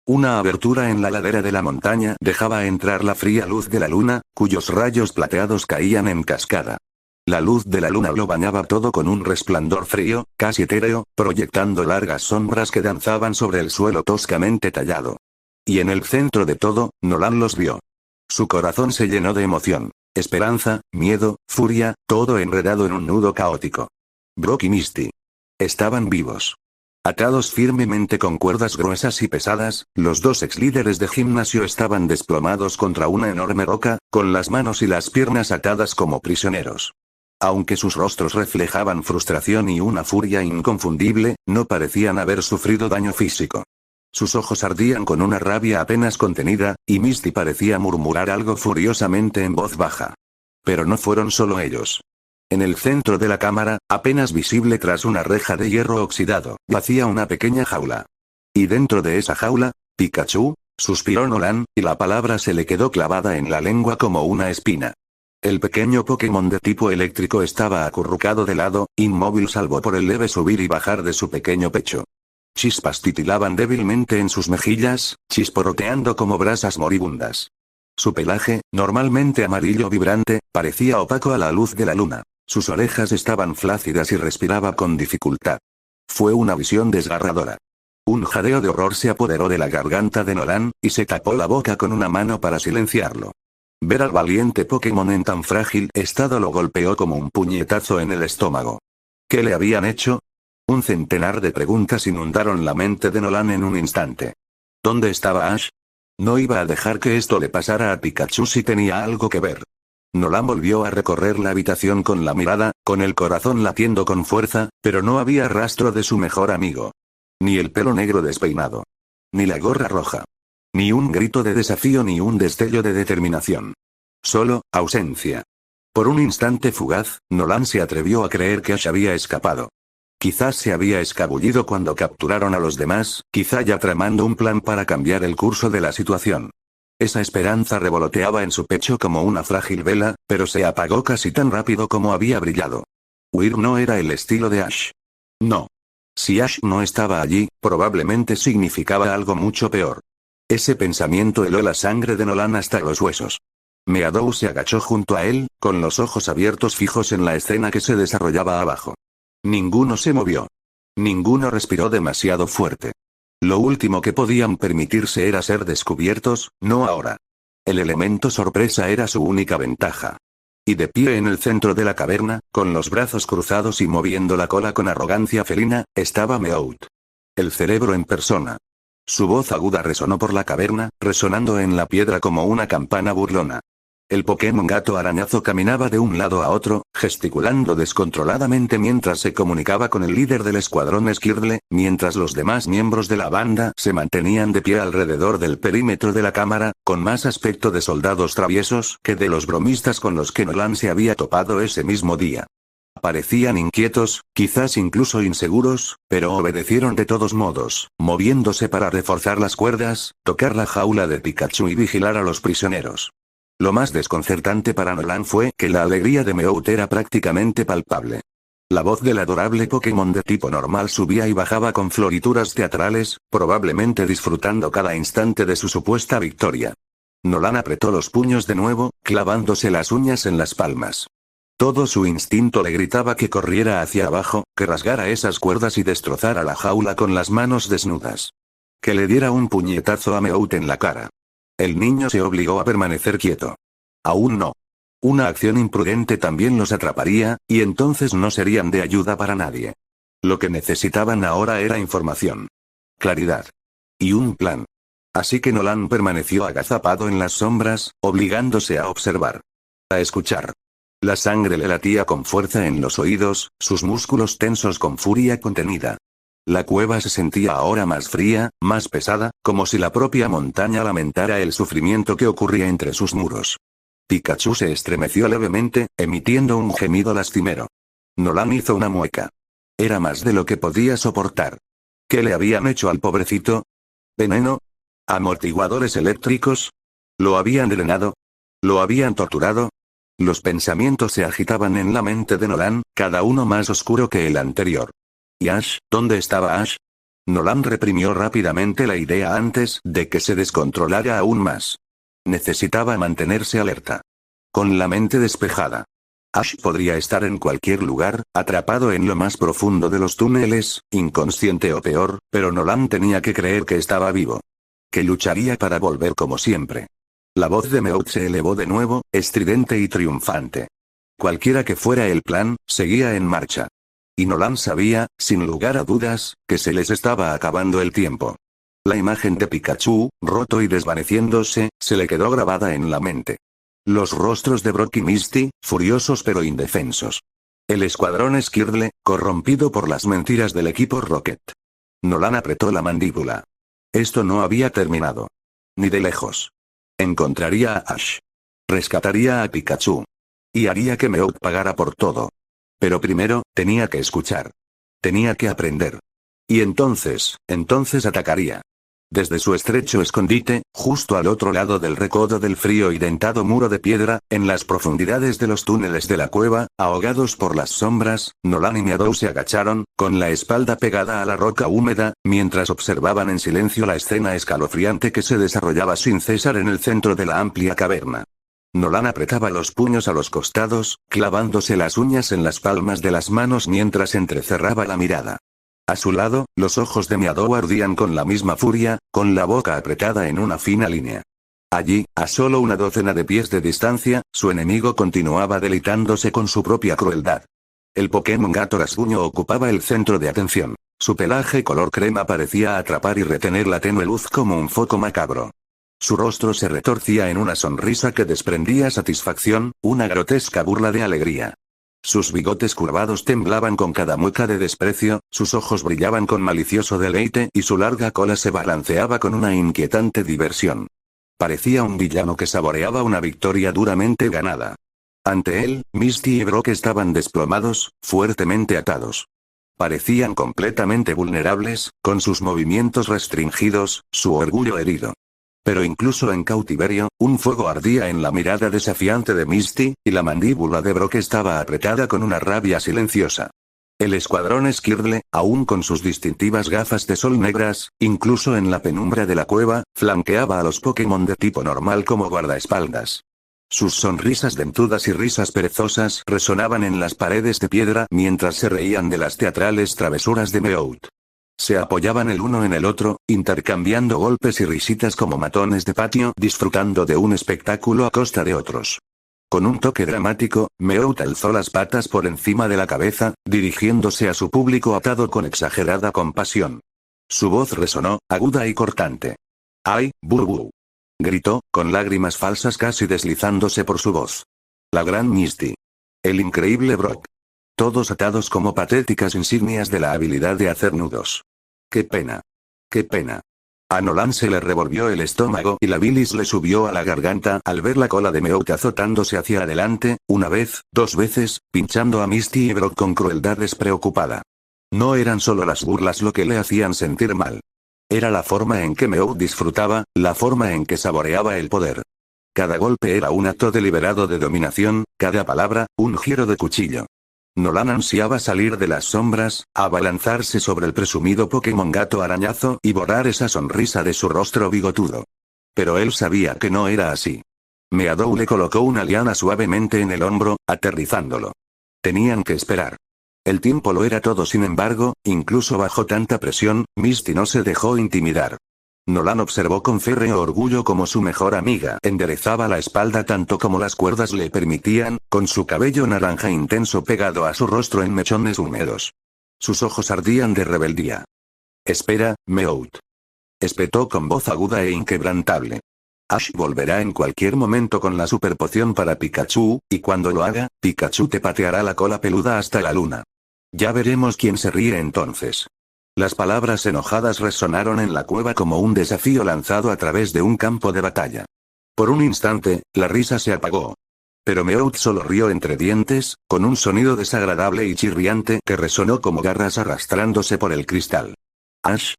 Una abertura en la ladera de la montaña dejaba entrar la fría luz de la luna, cuyos rayos plateados caían en cascada. La luz de la luna lo bañaba todo con un resplandor frío, casi etéreo, proyectando largas sombras que danzaban sobre el suelo toscamente tallado. Y en el centro de todo, Nolan los vio. Su corazón se llenó de emoción. Esperanza, miedo, furia, todo enredado en un nudo caótico. Brock y Misty estaban vivos. Atados firmemente con cuerdas gruesas y pesadas, los dos ex líderes de gimnasio estaban desplomados contra una enorme roca, con las manos y las piernas atadas como prisioneros. Aunque sus rostros reflejaban frustración y una furia inconfundible, no parecían haber sufrido daño físico. Sus ojos ardían con una rabia apenas contenida, y Misty parecía murmurar algo furiosamente en voz baja. Pero no fueron solo ellos. En el centro de la cámara, apenas visible tras una reja de hierro oxidado, yacía una pequeña jaula. Y dentro de esa jaula, Pikachu, suspiró Nolan, y la palabra se le quedó clavada en la lengua como una espina. El pequeño Pokémon de tipo eléctrico estaba acurrucado de lado, inmóvil salvo por el leve subir y bajar de su pequeño pecho. Chispas titilaban débilmente en sus mejillas, chisporroteando como brasas moribundas. Su pelaje, normalmente amarillo vibrante, parecía opaco a la luz de la luna. Sus orejas estaban flácidas y respiraba con dificultad. Fue una visión desgarradora. Un jadeo de horror se apoderó de la garganta de Nolan, y se tapó la boca con una mano para silenciarlo. Ver al valiente Pokémon en tan frágil estado lo golpeó como un puñetazo en el estómago. ¿Qué le habían hecho? Un centenar de preguntas inundaron la mente de Nolan en un instante. ¿Dónde estaba Ash? No iba a dejar que esto le pasara a Pikachu si tenía algo que ver. Nolan volvió a recorrer la habitación con la mirada, con el corazón latiendo con fuerza, pero no había rastro de su mejor amigo. Ni el pelo negro despeinado. Ni la gorra roja. Ni un grito de desafío ni un destello de determinación. Solo, ausencia. Por un instante fugaz, Nolan se atrevió a creer que Ash había escapado. Quizás se había escabullido cuando capturaron a los demás, quizá ya tramando un plan para cambiar el curso de la situación. Esa esperanza revoloteaba en su pecho como una frágil vela, pero se apagó casi tan rápido como había brillado. Huir no era el estilo de Ash. No. Si Ash no estaba allí, probablemente significaba algo mucho peor. Ese pensamiento heló la sangre de Nolan hasta los huesos. Meadow se agachó junto a él, con los ojos abiertos fijos en la escena que se desarrollaba abajo. Ninguno se movió. Ninguno respiró demasiado fuerte. Lo último que podían permitirse era ser descubiertos, no ahora. El elemento sorpresa era su única ventaja. Y de pie en el centro de la caverna, con los brazos cruzados y moviendo la cola con arrogancia felina, estaba Meowth. El cerebro en persona. Su voz aguda resonó por la caverna, resonando en la piedra como una campana burlona. El Pokémon gato arañazo caminaba de un lado a otro, gesticulando descontroladamente mientras se comunicaba con el líder del escuadrón Squirtle, mientras los demás miembros de la banda se mantenían de pie alrededor del perímetro de la cámara, con más aspecto de soldados traviesos que de los bromistas con los que Nolan se había topado ese mismo día. Parecían inquietos, quizás incluso inseguros, pero obedecieron de todos modos, moviéndose para reforzar las cuerdas, tocar la jaula de Pikachu y vigilar a los prisioneros. Lo más desconcertante para Nolan fue que la alegría de Meowth era prácticamente palpable. La voz del adorable Pokémon de tipo normal subía y bajaba con florituras teatrales, probablemente disfrutando cada instante de su supuesta victoria. Nolan apretó los puños de nuevo, clavándose las uñas en las palmas. Todo su instinto le gritaba que corriera hacia abajo, que rasgara esas cuerdas y destrozara la jaula con las manos desnudas. Que le diera un puñetazo a Meowth en la cara. El niño se obligó a permanecer quieto. Aún no. Una acción imprudente también los atraparía, y entonces no serían de ayuda para nadie. Lo que necesitaban ahora era información. Claridad. Y un plan. Así que Nolan permaneció agazapado en las sombras, obligándose a observar. A escuchar. La sangre le latía con fuerza en los oídos, sus músculos tensos con furia contenida. La cueva se sentía ahora más fría, más pesada, como si la propia montaña lamentara el sufrimiento que ocurría entre sus muros. Pikachu se estremeció levemente, emitiendo un gemido lastimero. Nolan hizo una mueca. Era más de lo que podía soportar. ¿Qué le habían hecho al pobrecito? ¿Veneno? ¿Amortiguadores eléctricos? ¿Lo habían drenado? ¿Lo habían torturado? Los pensamientos se agitaban en la mente de Nolan, cada uno más oscuro que el anterior. ¿Y Ash? ¿Dónde estaba Ash? Nolan reprimió rápidamente la idea antes de que se descontrolara aún más. Necesitaba mantenerse alerta. Con la mente despejada. Ash podría estar en cualquier lugar, atrapado en lo más profundo de los túneles, inconsciente o peor, pero Nolan tenía que creer que estaba vivo. Que lucharía para volver como siempre. La voz de Meowth se elevó de nuevo, estridente y triunfante. Cualquiera que fuera el plan, seguía en marcha. Y Nolan sabía, sin lugar a dudas, que se les estaba acabando el tiempo. La imagen de Pikachu, roto y desvaneciéndose, se le quedó grabada en la mente. Los rostros de Brock y Misty, furiosos pero indefensos. El escuadrón Squirtle, corrompido por las mentiras del equipo Rocket. Nolan apretó la mandíbula. Esto no había terminado. Ni de lejos. Encontraría a Ash. Rescataría a Pikachu. Y haría que Meowth pagara por todo. Pero primero, tenía que escuchar. Tenía que aprender. Y entonces atacaría. Desde su estrecho escondite, justo al otro lado del recodo del frío y dentado muro de piedra, en las profundidades de los túneles de la cueva, ahogados por las sombras, Nolan y Meadow se agacharon, con la espalda pegada a la roca húmeda, mientras observaban en silencio la escena escalofriante que se desarrollaba sin cesar en el centro de la amplia caverna. Nolan apretaba los puños a los costados, clavándose las uñas en las palmas de las manos mientras entrecerraba la mirada. A su lado, los ojos de Meadow ardían con la misma furia, con la boca apretada en una fina línea. Allí, a solo una docena de pies de distancia, su enemigo continuaba deleitándose con su propia crueldad. El Pokémon gato rasguño ocupaba el centro de atención. Su pelaje color crema parecía atrapar y retener la tenue luz como un foco macabro. Su rostro se retorcía en una sonrisa que desprendía satisfacción, una grotesca burla de alegría. Sus bigotes curvados temblaban con cada mueca de desprecio, sus ojos brillaban con malicioso deleite y su larga cola se balanceaba con una inquietante diversión. Parecía un villano que saboreaba una victoria duramente ganada. Ante él, Misty y Brock estaban desplomados, fuertemente atados. Parecían completamente vulnerables, con sus movimientos restringidos, su orgullo herido. Pero incluso en cautiverio, un fuego ardía en la mirada desafiante de Misty, y la mandíbula de Brock estaba apretada con una rabia silenciosa. El escuadrón Squirtle, aún con sus distintivas gafas de sol negras, incluso en la penumbra de la cueva, flanqueaba a los Pokémon de tipo normal como guardaespaldas. Sus sonrisas dentudas y risas perezosas resonaban en las paredes de piedra mientras se reían de las teatrales travesuras de Meowth. Se apoyaban el uno en el otro, intercambiando golpes y risitas como matones de patio, disfrutando de un espectáculo a costa de otros. Con un toque dramático, Meowth alzó las patas por encima de la cabeza, dirigiéndose a su público atado con exagerada compasión. Su voz resonó, aguda y cortante. ¡Ay, Burbu! Gritó, con lágrimas falsas casi deslizándose por su voz. La gran Misty. El increíble Brock. Todos atados como patéticas insignias de la habilidad de hacer nudos. ¡Qué pena! ¡Qué pena! A Nolan se le revolvió el estómago y la bilis le subió a la garganta al ver la cola de Meowth azotándose hacia adelante, una vez, dos veces, pinchando a Misty y Brock con crueldad despreocupada. No eran solo las burlas lo que le hacían sentir mal. Era la forma en que Meowth disfrutaba, la forma en que saboreaba el poder. Cada golpe era un acto deliberado de dominación, cada palabra, un giro de cuchillo. Nolan ansiaba salir de las sombras, abalanzarse sobre el presumido Pokémon gato arañazo y borrar esa sonrisa de su rostro bigotudo. Pero él sabía que no era así. Meadow le colocó una liana suavemente en el hombro, aterrizándolo. Tenían que esperar. El tiempo lo era todo, sin embargo, incluso bajo tanta presión, Misty no se dejó intimidar. Nolan observó con férreo orgullo cómo su mejor amiga enderezaba la espalda tanto como las cuerdas le permitían, con su cabello naranja intenso pegado a su rostro en mechones húmedos. Sus ojos ardían de rebeldía. «Espera, Meowth», espetó con voz aguda e inquebrantable. «Ash volverá en cualquier momento con la superpoción para Pikachu, y cuando lo haga, Pikachu te pateará la cola peluda hasta la luna. Ya veremos quién se ríe entonces». Las palabras enojadas resonaron en la cueva como un desafío lanzado a través de un campo de batalla. Por un instante, la risa se apagó. Pero Meowth solo rió entre dientes, con un sonido desagradable y chirriante que resonó como garras arrastrándose por el cristal. «Ash»,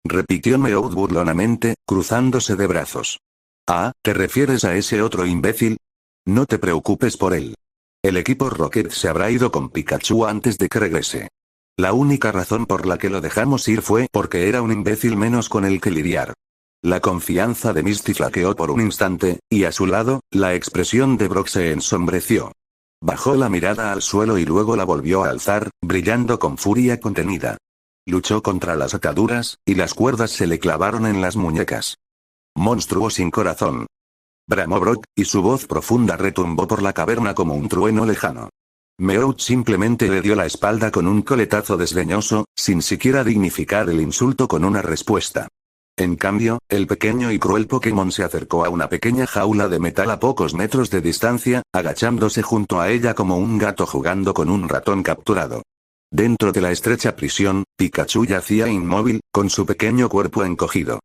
repitió Meowth burlonamente, cruzándose de brazos. «Ah, ¿te refieres a ese otro imbécil? No te preocupes por él. El equipo Rocket se habrá ido con Pikachu antes de que regrese. La única razón por la que lo dejamos ir fue porque era un imbécil menos con el que lidiar». La confianza de Misty flaqueó por un instante, y a su lado, la expresión de Brock se ensombreció. Bajó la mirada al suelo y luego la volvió a alzar, brillando con furia contenida. Luchó contra las ataduras, y las cuerdas se le clavaron en las muñecas. Monstruo sin corazón. bramó Brock, y su voz profunda retumbó por la caverna como un trueno lejano. Meowth simplemente le dio la espalda con un coletazo desdeñoso, sin siquiera dignificar el insulto con una respuesta. En cambio, el pequeño y cruel Pokémon se acercó a una pequeña jaula de metal a pocos metros de distancia, agachándose junto a ella como un gato jugando con un ratón capturado. Dentro de la estrecha prisión, Pikachu yacía inmóvil, con su pequeño cuerpo encogido.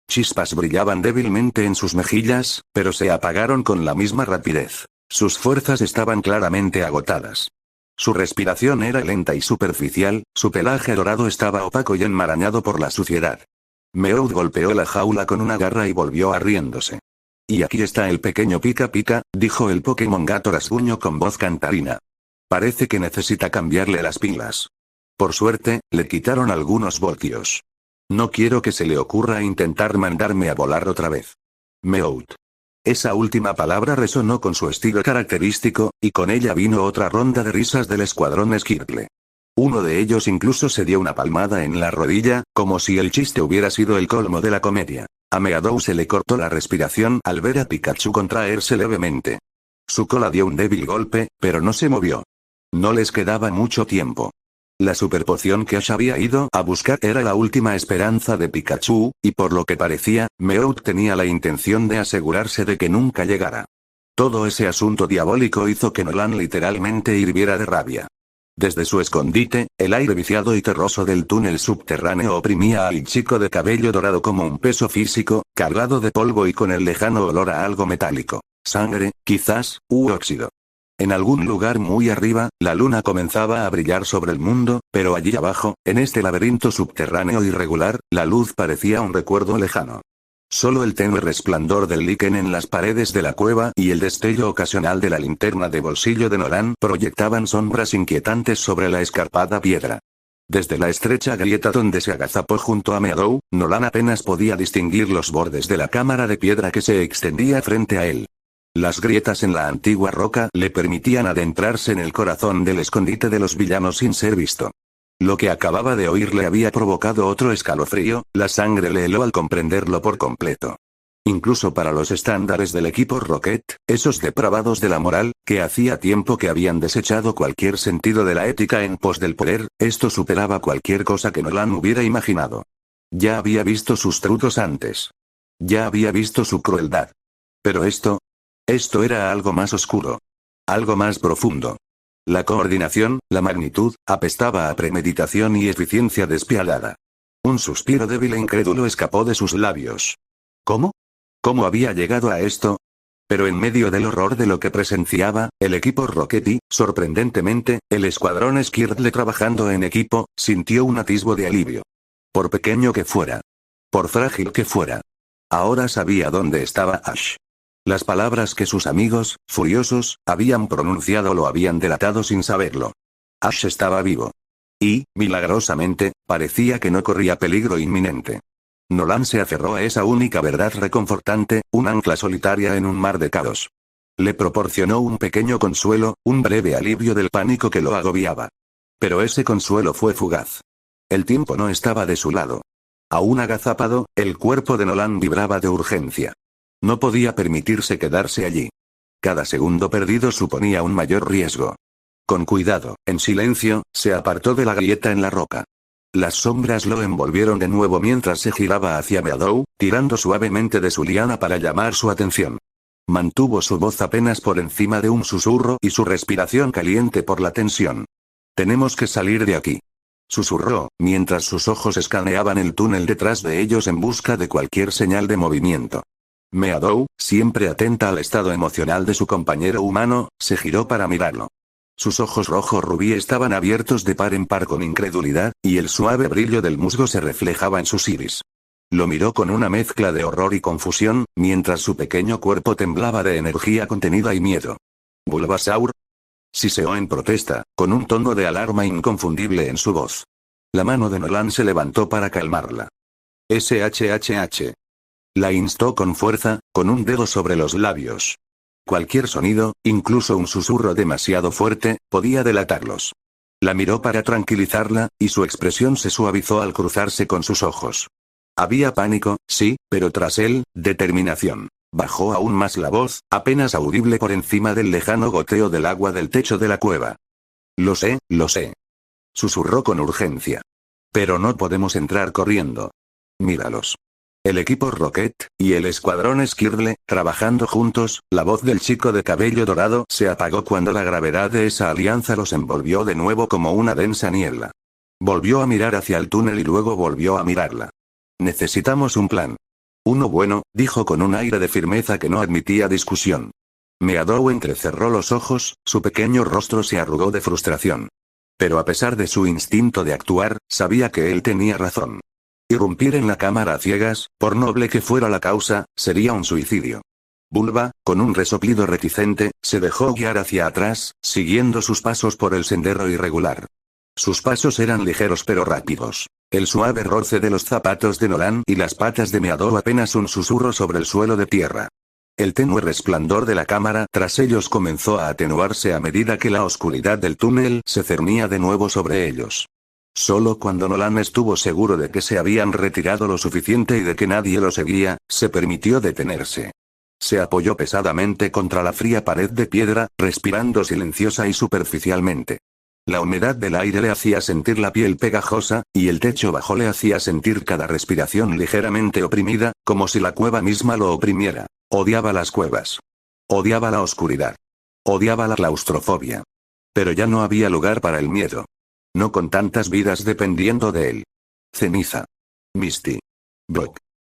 Chispas brillaban débilmente en sus mejillas, pero se apagaron con la misma rapidez. Sus fuerzas estaban claramente agotadas. Su respiración era lenta y superficial, su pelaje dorado estaba opaco y enmarañado por la suciedad. Meowth golpeó la jaula con una garra y volvió a riéndose. Y aquí está el pequeño Pika Pika, dijo el Pokémon gato rasguño con voz cantarina. Parece que necesita cambiarle las pilas. Por suerte, le quitaron algunos voltios. No quiero que se le ocurra intentar mandarme a volar otra vez. Meowth. Esa última palabra resonó con su estilo característico, y con ella vino otra ronda de risas del escuadrón Skirtle. Uno de ellos incluso se dio una palmada en la rodilla, como si el chiste hubiera sido el colmo de la comedia. A Meadow se le cortó la respiración al ver a Pikachu contraerse levemente. Su cola dio un débil golpe, pero no se movió. No les quedaba mucho tiempo. La superpoción que Ash había ido a buscar era la última esperanza de Pikachu, y por lo que parecía, Meowth tenía la intención de asegurarse de que nunca llegara. Todo ese asunto diabólico hizo que Nolan literalmente hirviera de rabia. Desde su escondite, el aire viciado y terroso del túnel subterráneo oprimía al chico de cabello dorado como un peso físico, cargado de polvo y con el lejano olor a algo metálico. Sangre, quizás, u óxido. En algún lugar muy arriba, la luna comenzaba a brillar sobre el mundo, pero allí abajo, en este laberinto subterráneo irregular, la luz parecía un recuerdo lejano. Solo el tenue resplandor del líquen en las paredes de la cueva y el destello ocasional de la linterna de bolsillo de Nolan proyectaban sombras inquietantes sobre la escarpada piedra. Desde la estrecha grieta donde se agazapó junto a Meadow, Nolan apenas podía distinguir los bordes de la cámara de piedra que se extendía frente a él. Las grietas en la antigua roca le permitían adentrarse en el corazón del escondite de los villanos sin ser visto. Lo que acababa de oír le había provocado otro escalofrío, la sangre le heló al comprenderlo por completo. Incluso para los estándares del equipo Rocket, esos depravados de la moral, que hacía tiempo que habían desechado cualquier sentido de la ética en pos del poder, esto superaba cualquier cosa que Nolan hubiera imaginado. Ya había visto sus trucos antes. Ya había visto su crueldad. Pero esto era algo más oscuro. Algo más profundo. La coordinación, la magnitud, apestaba a premeditación y eficiencia despiadada. Un suspiro débil e incrédulo escapó de sus labios. ¿Cómo? ¿Cómo había llegado a esto? Pero en medio del horror de lo que presenciaba, el equipo Rocket y, sorprendentemente, el escuadrón Skirtle trabajando en equipo, sintió un atisbo de alivio. Por pequeño que fuera. Por frágil que fuera. Ahora sabía dónde estaba Ash. Las palabras que sus amigos, furiosos, habían pronunciado lo habían delatado sin saberlo. Ash estaba vivo. Y, milagrosamente, parecía que no corría peligro inminente. Nolan se aferró a esa única verdad reconfortante, un ancla solitaria en un mar de caos. Le proporcionó un pequeño consuelo, un breve alivio del pánico que lo agobiaba. Pero ese consuelo fue fugaz. El tiempo no estaba de su lado. Aún agazapado, el cuerpo de Nolan vibraba de urgencia. No podía permitirse quedarse allí. Cada segundo perdido suponía un mayor riesgo. Con cuidado, en silencio, se apartó de la grieta en la roca. Las sombras lo envolvieron de nuevo mientras se giraba hacia Meadow, tirando suavemente de su liana para llamar su atención. Mantuvo su voz apenas por encima de un susurro y su respiración caliente por la tensión. «Tenemos que salir de aquí», susurró, mientras sus ojos escaneaban el túnel detrás de ellos en busca de cualquier señal de movimiento. Meadow, siempre atenta al estado emocional de su compañero humano, se giró para mirarlo. Sus ojos rojo rubí estaban abiertos de par en par con incredulidad, y el suave brillo del musgo se reflejaba en sus iris. Lo miró con una mezcla de horror y confusión, mientras su pequeño cuerpo temblaba de energía contenida y miedo. «¿Bulbasaur?», siseó en protesta, con un tono de alarma inconfundible en su voz. La mano de Nolan se levantó para calmarla. «SHHH». La instó con fuerza, con un dedo sobre los labios. Cualquier sonido, incluso un susurro demasiado fuerte, podía delatarlos. La miró para tranquilizarla, y su expresión se suavizó al cruzarse con sus ojos. Había pánico, sí, pero tras él, determinación. Bajó aún más la voz, apenas audible por encima del lejano goteo del agua del techo de la cueva. Lo sé, susurró con urgencia. Pero no podemos entrar corriendo. Míralos. El equipo Rocket, y el escuadrón Skirtle, trabajando juntos. La voz del chico de cabello dorado se apagó cuando la gravedad de esa alianza los envolvió de nuevo como una densa niebla. Volvió a mirar hacia el túnel y luego volvió a mirarla. Necesitamos un plan. Uno bueno, dijo con un aire de firmeza que no admitía discusión. Meadow entrecerró los ojos, su pequeño rostro se arrugó de frustración. Pero a pesar de su instinto de actuar, sabía que él tenía razón. Irrumpir en la cámara a ciegas, por noble que fuera la causa, sería un suicidio. Bulba, con un resoplido reticente, se dejó guiar hacia atrás, siguiendo sus pasos por el sendero irregular. Sus pasos eran ligeros pero rápidos. El suave roce de los zapatos de Nolan y las patas de Meadow apenas un susurro sobre el suelo de tierra. El tenue resplandor de la cámara tras ellos comenzó a atenuarse a medida que la oscuridad del túnel se cernía de nuevo sobre ellos. Solo cuando Nolan estuvo seguro de que se habían retirado lo suficiente y de que nadie lo seguía, se permitió detenerse. Se apoyó pesadamente contra la fría pared de piedra, respirando silenciosa y superficialmente. La humedad del aire le hacía sentir la piel pegajosa, y el techo bajo le hacía sentir cada respiración ligeramente oprimida, como si la cueva misma lo oprimiera. Odiaba las cuevas. Odiaba la oscuridad. Odiaba la claustrofobia. Pero ya no había lugar para el miedo. No con tantas vidas dependiendo de él. Ceniza. Misty. Brock.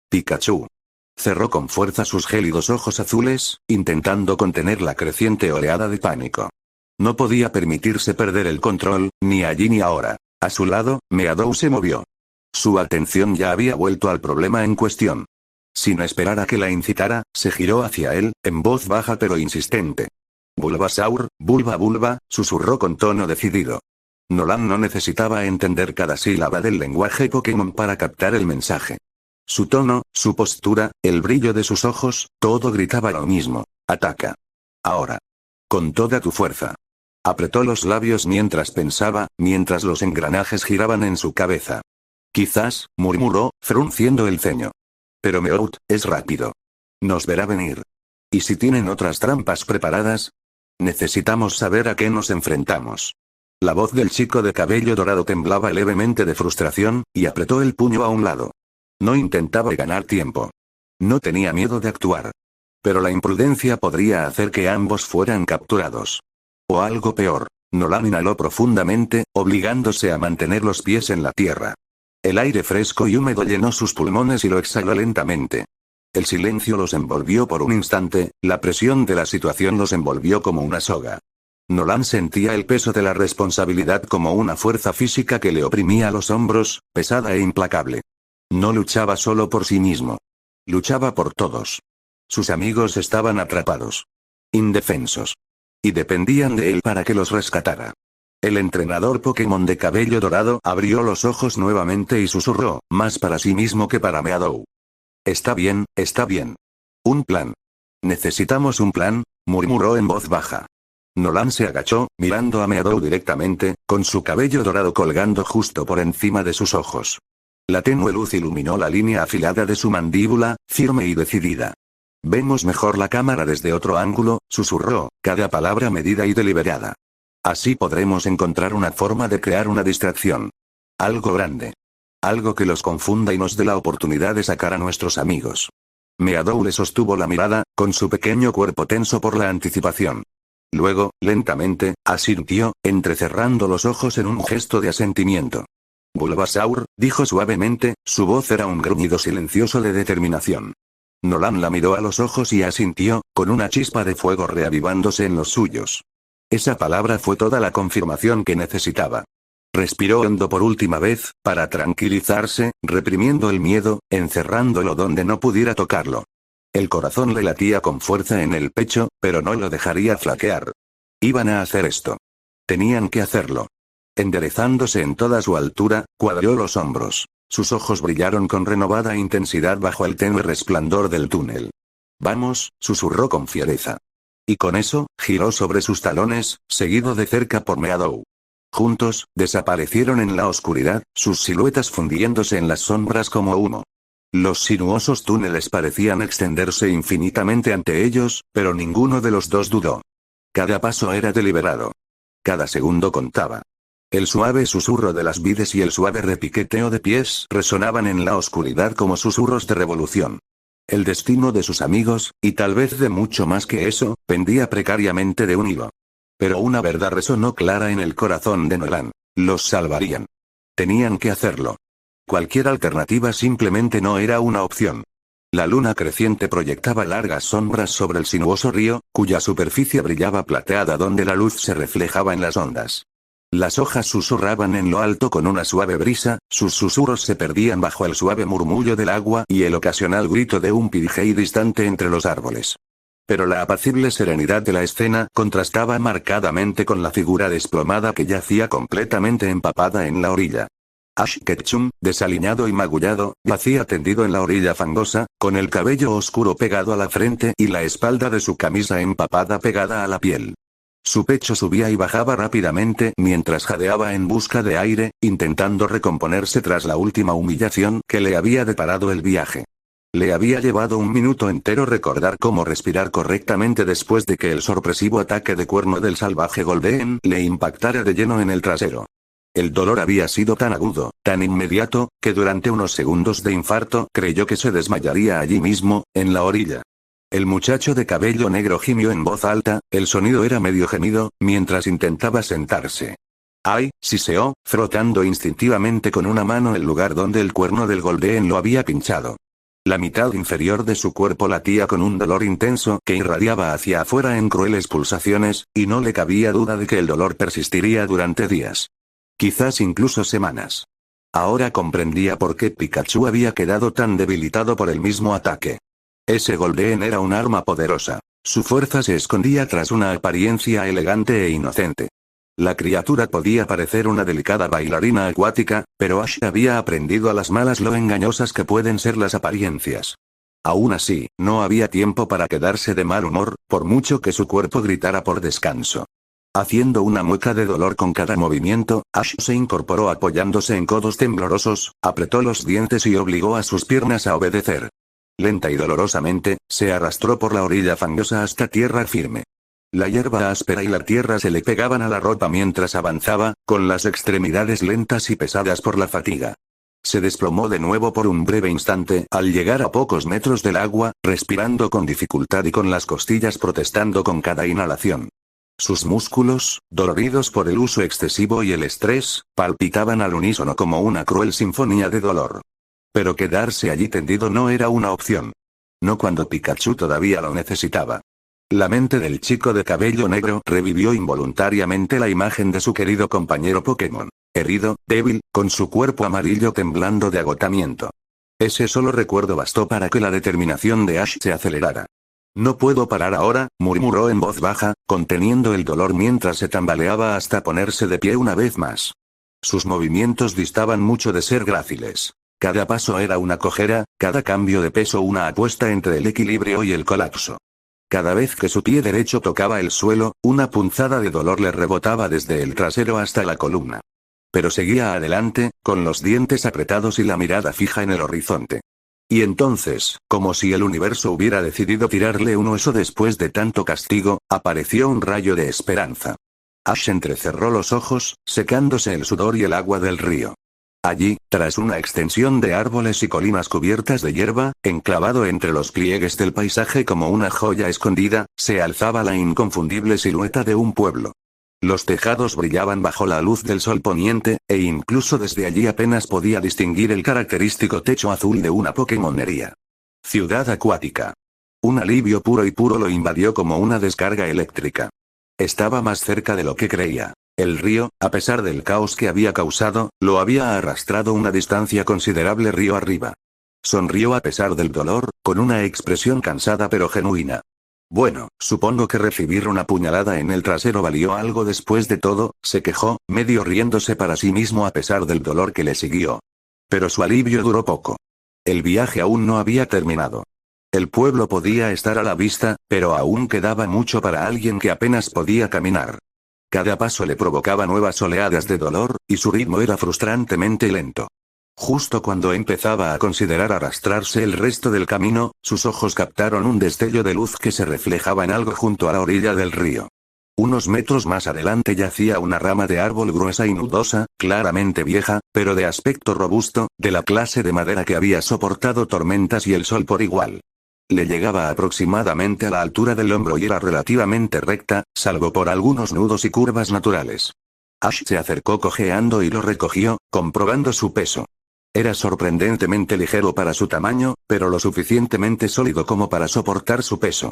Pikachu. Cerró con fuerza sus gélidos ojos azules, intentando contener la creciente oleada de pánico. No podía permitirse perder el control, ni allí ni ahora. A su lado, Meadow se movió. Su atención ya había vuelto al problema en cuestión. Sin esperar a que la incitara, se giró hacia él, en voz baja pero insistente. Bulbasaur, Bulba, susurró con tono decidido. Nolan no necesitaba entender cada sílaba del lenguaje Pokémon para captar el mensaje. Su tono, su postura, el brillo de sus ojos, todo gritaba lo mismo. Ataca. Ahora. Con toda tu fuerza. Apretó los labios mientras pensaba, mientras los engranajes giraban en su cabeza. Quizás, murmuró, frunciendo el ceño. Pero Meowth, es rápido. Nos verá venir. ¿Y si tienen otras trampas preparadas? Necesitamos saber a qué nos enfrentamos. La voz del chico de cabello dorado temblaba levemente de frustración, y apretó el puño a un lado. No intentaba ganar tiempo. No tenía miedo de actuar. Pero la imprudencia podría hacer que ambos fueran capturados. O algo peor. Nolan inhaló profundamente, obligándose a mantener los pies en la tierra. El aire fresco y húmedo llenó sus pulmones y lo exhaló lentamente. El silencio los envolvió por un instante, la presión de la situación los envolvió como una soga. Nolan sentía el peso de la responsabilidad como una fuerza física que le oprimía los hombros, pesada e implacable. No luchaba solo por sí mismo. Luchaba por todos. Sus amigos estaban atrapados. Indefensos. Y dependían de él para que los rescatara. El entrenador Pokémon de cabello dorado abrió los ojos nuevamente y susurró, más para sí mismo que para Meadow. Está bien, está bien. Un plan. Necesitamos un plan, murmuró en voz baja. Nolan se agachó, mirando a Meadow directamente, con su cabello dorado colgando justo por encima de sus ojos. La tenue luz iluminó la línea afilada de su mandíbula, firme y decidida. Vemos mejor la cámara desde otro ángulo, susurró, cada palabra medida y deliberada. Así podremos encontrar una forma de crear una distracción. Algo grande. Algo que los confunda y nos dé la oportunidad de sacar a nuestros amigos. Meadow le sostuvo la mirada, con su pequeño cuerpo tenso por la anticipación. Luego, lentamente, asintió, entrecerrando los ojos en un gesto de asentimiento. Bulbasaur, dijo suavemente, su voz era un gruñido silencioso de determinación. Nolan la miró a los ojos y asintió, con una chispa de fuego reavivándose en los suyos. Esa palabra fue toda la confirmación que necesitaba. Respiró hondo por última vez, para tranquilizarse, reprimiendo el miedo, encerrándolo donde no pudiera tocarlo. El corazón le latía con fuerza en el pecho, pero no lo dejaría flaquear. Iban a hacer esto. Tenían que hacerlo. Enderezándose en toda su altura, cuadró los hombros. Sus ojos brillaron con renovada intensidad bajo el tenue resplandor del túnel. Vamos, susurró con fiereza. Y con eso, giró sobre sus talones, seguido de cerca por Meadow. Juntos, desaparecieron en la oscuridad, sus siluetas fundiéndose en las sombras como humo. Los sinuosos túneles parecían extenderse infinitamente ante ellos, pero ninguno de los dos dudó. Cada paso era deliberado. Cada segundo contaba. El suave susurro de las vides y el suave repiqueteo de pies resonaban en la oscuridad como susurros de revolución. El destino de sus amigos, y tal vez de mucho más que eso, pendía precariamente de un hilo. Pero una verdad resonó clara en el corazón de Nolan. Los salvarían. Tenían que hacerlo. Cualquier alternativa simplemente no era una opción. La luna creciente proyectaba largas sombras sobre el sinuoso río, cuya superficie brillaba plateada donde la luz se reflejaba en las ondas. Las hojas susurraban en lo alto con una suave brisa, sus susurros se perdían bajo el suave murmullo del agua y el ocasional grito de un pirigey distante entre los árboles. Pero la apacible serenidad de la escena contrastaba marcadamente con la figura desplomada que yacía completamente empapada en la orilla. Ash Ketchum, desaliñado y magullado, yacía tendido en la orilla fangosa, con el cabello oscuro pegado a la frente y la espalda de su camisa empapada pegada a la piel. Su pecho subía y bajaba rápidamente mientras jadeaba en busca de aire, intentando recomponerse tras la última humillación que le había deparado el viaje. Le había llevado un minuto entero recordar cómo respirar correctamente después de que el sorpresivo ataque de cuerno del salvaje Goldeen le impactara de lleno en el trasero. El dolor había sido tan agudo, tan inmediato, que durante unos segundos de infarto creyó que se desmayaría allí mismo, en la orilla. El muchacho de cabello negro gimió en voz alta, el sonido era medio gemido, mientras intentaba sentarse. ¡Ay!, siseó, frotando instintivamente con una mano el lugar donde el cuerno del Goldeen lo había pinchado. La mitad inferior de su cuerpo latía con un dolor intenso que irradiaba hacia afuera en crueles pulsaciones, y no le cabía duda de que el dolor persistiría durante días. Quizás incluso semanas. Ahora comprendía por qué Pikachu había quedado tan debilitado por el mismo ataque. Ese Goldeen era un arma poderosa. Su fuerza se escondía tras una apariencia elegante e inocente. La criatura podía parecer una delicada bailarina acuática, pero Ash había aprendido a las malas lo engañosas que pueden ser las apariencias. Aún así, no había tiempo para quedarse de mal humor, por mucho que su cuerpo gritara por descanso. Haciendo una mueca de dolor con cada movimiento, Ash se incorporó apoyándose en codos temblorosos, apretó los dientes y obligó a sus piernas a obedecer. Lenta y dolorosamente, se arrastró por la orilla fangosa hasta tierra firme. La hierba áspera y la tierra se le pegaban a la ropa mientras avanzaba, con las extremidades lentas y pesadas por la fatiga. Se desplomó de nuevo por un breve instante al llegar a pocos metros del agua, respirando con dificultad y con las costillas protestando con cada inhalación. Sus músculos, doloridos por el uso excesivo y el estrés, palpitaban al unísono como una cruel sinfonía de dolor. Pero quedarse allí tendido no era una opción. No cuando Pikachu todavía lo necesitaba. La mente del chico de cabello negro revivió involuntariamente la imagen de su querido compañero Pokémon. Herido, débil, con su cuerpo amarillo temblando de agotamiento. Ese solo recuerdo bastó para que la determinación de Ash se acelerara. No puedo parar ahora, murmuró en voz baja, conteniendo el dolor mientras se tambaleaba hasta ponerse de pie una vez más. Sus movimientos distaban mucho de ser gráciles. Cada paso era una cojera, cada cambio de peso una apuesta entre el equilibrio y el colapso. Cada vez que su pie derecho tocaba el suelo, una punzada de dolor le rebotaba desde el trasero hasta la columna. Pero seguía adelante, con los dientes apretados y la mirada fija en el horizonte. Y entonces, como si el universo hubiera decidido tirarle un hueso después de tanto castigo, apareció un rayo de esperanza. Ash entrecerró los ojos, secándose el sudor y el agua del río. Allí, tras una extensión de árboles y colinas cubiertas de hierba, enclavado entre los pliegues del paisaje como una joya escondida, se alzaba la inconfundible silueta de un pueblo. Los tejados brillaban bajo la luz del sol poniente, e incluso desde allí apenas podía distinguir el característico techo azul de una Pokémonería. Ciudad acuática. Un alivio puro y puro lo invadió como una descarga eléctrica. Estaba más cerca de lo que creía. El río, a pesar del caos que había causado, lo había arrastrado una distancia considerable río arriba. Sonrió a pesar del dolor, con una expresión cansada pero genuina. Bueno, supongo que recibir una puñalada en el trasero valió algo después de todo, se quejó, medio riéndose para sí mismo a pesar del dolor que le siguió. Pero su alivio duró poco. El viaje aún no había terminado. El pueblo podía estar a la vista, pero aún quedaba mucho para alguien que apenas podía caminar. Cada paso le provocaba nuevas oleadas de dolor, y su ritmo era frustrantemente lento. Justo cuando empezaba a considerar arrastrarse el resto del camino, sus ojos captaron un destello de luz que se reflejaba en algo junto a la orilla del río. Unos metros más adelante yacía una rama de árbol gruesa y nudosa, claramente vieja, pero de aspecto robusto, de la clase de madera que había soportado tormentas y el sol por igual. Le llegaba aproximadamente a la altura del hombro y era relativamente recta, salvo por algunos nudos y curvas naturales. Ash se acercó cojeando y lo recogió, comprobando su peso. Era sorprendentemente ligero para su tamaño, pero lo suficientemente sólido como para soportar su peso.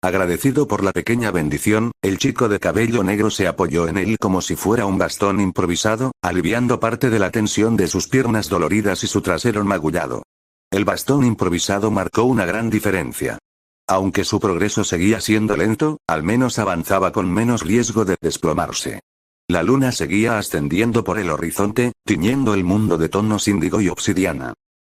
Agradecido por la pequeña bendición, el chico de cabello negro se apoyó en él como si fuera un bastón improvisado, aliviando parte de la tensión de sus piernas doloridas y su trasero magullado. El bastón improvisado marcó una gran diferencia. Aunque su progreso seguía siendo lento, al menos avanzaba con menos riesgo de desplomarse. La luna seguía ascendiendo por el horizonte, tiñendo el mundo de tonos índigo y obsidiana.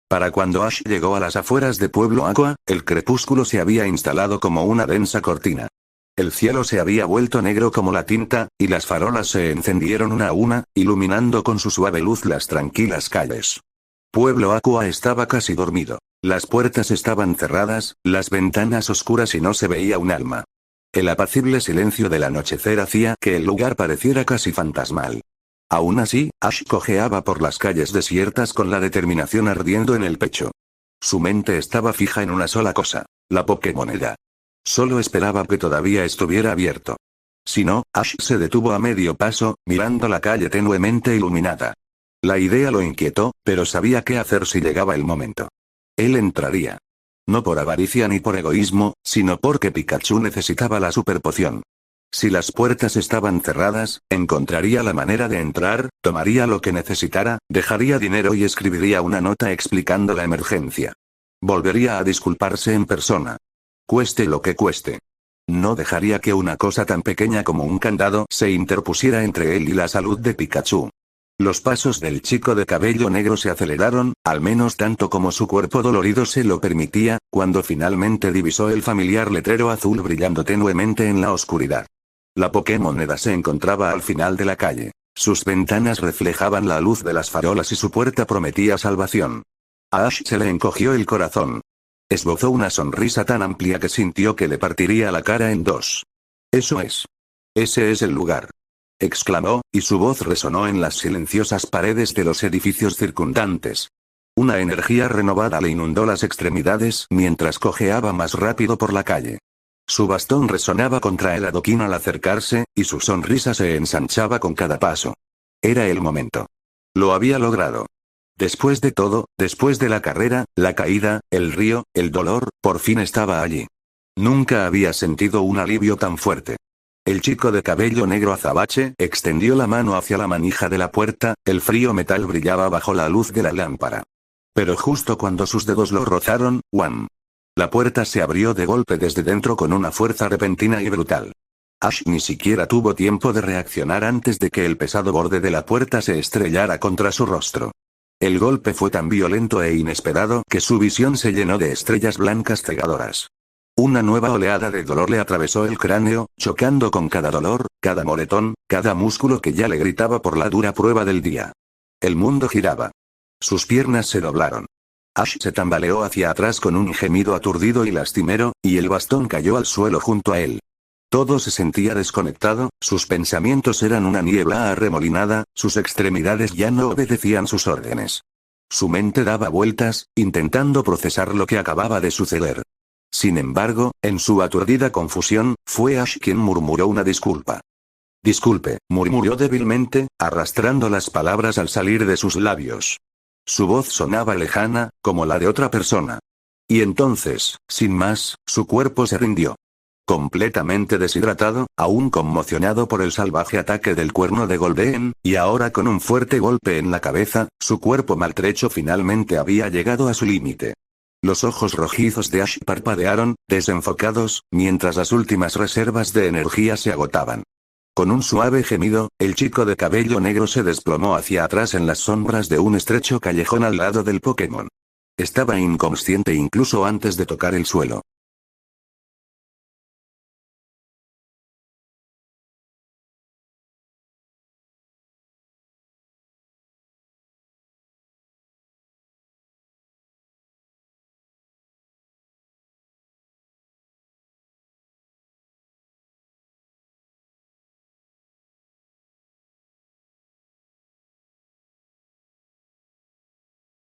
Para cuando Ash llegó a las afueras de Pueblo Aqua, el crepúsculo se había instalado como una densa cortina. El cielo se había vuelto negro como la tinta, y las farolas se encendieron una a una, iluminando con su suave luz las tranquilas calles. Pueblo Aqua estaba casi dormido. Las puertas estaban cerradas, las ventanas oscuras y no se veía un alma. El apacible silencio del anochecer hacía que el lugar pareciera casi fantasmal. Aún así, Ash cojeaba por las calles desiertas con la determinación ardiendo en el pecho. Su mente estaba fija en una sola cosa: la Pokémoneda. Solo esperaba que todavía estuviera abierto. Si no, Ash se detuvo a medio paso, mirando la calle tenuemente iluminada. La idea lo inquietó, pero sabía qué hacer si llegaba el momento. Él entraría. No por avaricia ni por egoísmo, sino porque Pikachu necesitaba la superpoción. Si las puertas estaban cerradas, encontraría la manera de entrar, tomaría lo que necesitara, dejaría dinero y escribiría una nota explicando la emergencia. Volvería a disculparse en persona. Cueste lo que cueste. No dejaría que una cosa tan pequeña como un candado se interpusiera entre él y la salud de Pikachu. Los pasos del chico de cabello negro se aceleraron, al menos tanto como su cuerpo dolorido se lo permitía, cuando finalmente divisó el familiar letrero azul brillando tenuemente en la oscuridad. La Pokémoneda se encontraba al final de la calle. Sus ventanas reflejaban la luz de las farolas y su puerta prometía salvación. A Ash se le encogió el corazón. Esbozó una sonrisa tan amplia que sintió que le partiría la cara en dos. Eso es. Ese es el lugar. Exclamó, y su voz resonó en las silenciosas paredes de los edificios circundantes. Una energía renovada le inundó las extremidades mientras cojeaba más rápido por la calle. Su bastón resonaba contra el adoquín al acercarse, y su sonrisa se ensanchaba con cada paso. Era el momento. Lo había logrado. Después de todo, después de la carrera, la caída, el río, el dolor, por fin estaba allí. Nunca había sentido un alivio tan fuerte. El chico de cabello negro azabache extendió la mano hacia la manija de la puerta, el frío metal brillaba bajo la luz de la lámpara. Pero justo cuando sus dedos lo rozaron, ¡guam! La puerta se abrió de golpe desde dentro con una fuerza repentina y brutal. Ash ni siquiera tuvo tiempo de reaccionar antes de que el pesado borde de la puerta se estrellara contra su rostro. El golpe fue tan violento e inesperado que su visión se llenó de estrellas blancas cegadoras. Una nueva oleada de dolor le atravesó el cráneo, chocando con cada dolor, cada moretón, cada músculo que ya le gritaba por la dura prueba del día. El mundo giraba. Sus piernas se doblaron. Ash se tambaleó hacia atrás con un gemido aturdido y lastimero, y el bastón cayó al suelo junto a él. Todo se sentía desconectado, sus pensamientos eran una niebla arremolinada, sus extremidades ya no obedecían sus órdenes. Su mente daba vueltas, intentando procesar lo que acababa de suceder. Sin embargo, en su aturdida confusión, fue Ash quien murmuró una disculpa. Disculpe, murmuró débilmente, arrastrando las palabras al salir de sus labios. Su voz sonaba lejana, como la de otra persona. Y entonces, sin más, su cuerpo se rindió. Completamente deshidratado, aún conmocionado por el salvaje ataque del cuerno de Goldeen, y ahora con un fuerte golpe en la cabeza, su cuerpo maltrecho finalmente había llegado a su límite. Los ojos rojizos de Ash parpadearon, desenfocados, mientras las últimas reservas de energía se agotaban. Con un suave gemido, el chico de cabello negro se desplomó hacia atrás en las sombras de un estrecho callejón al lado del Pokémon. Estaba inconsciente incluso antes de tocar el suelo.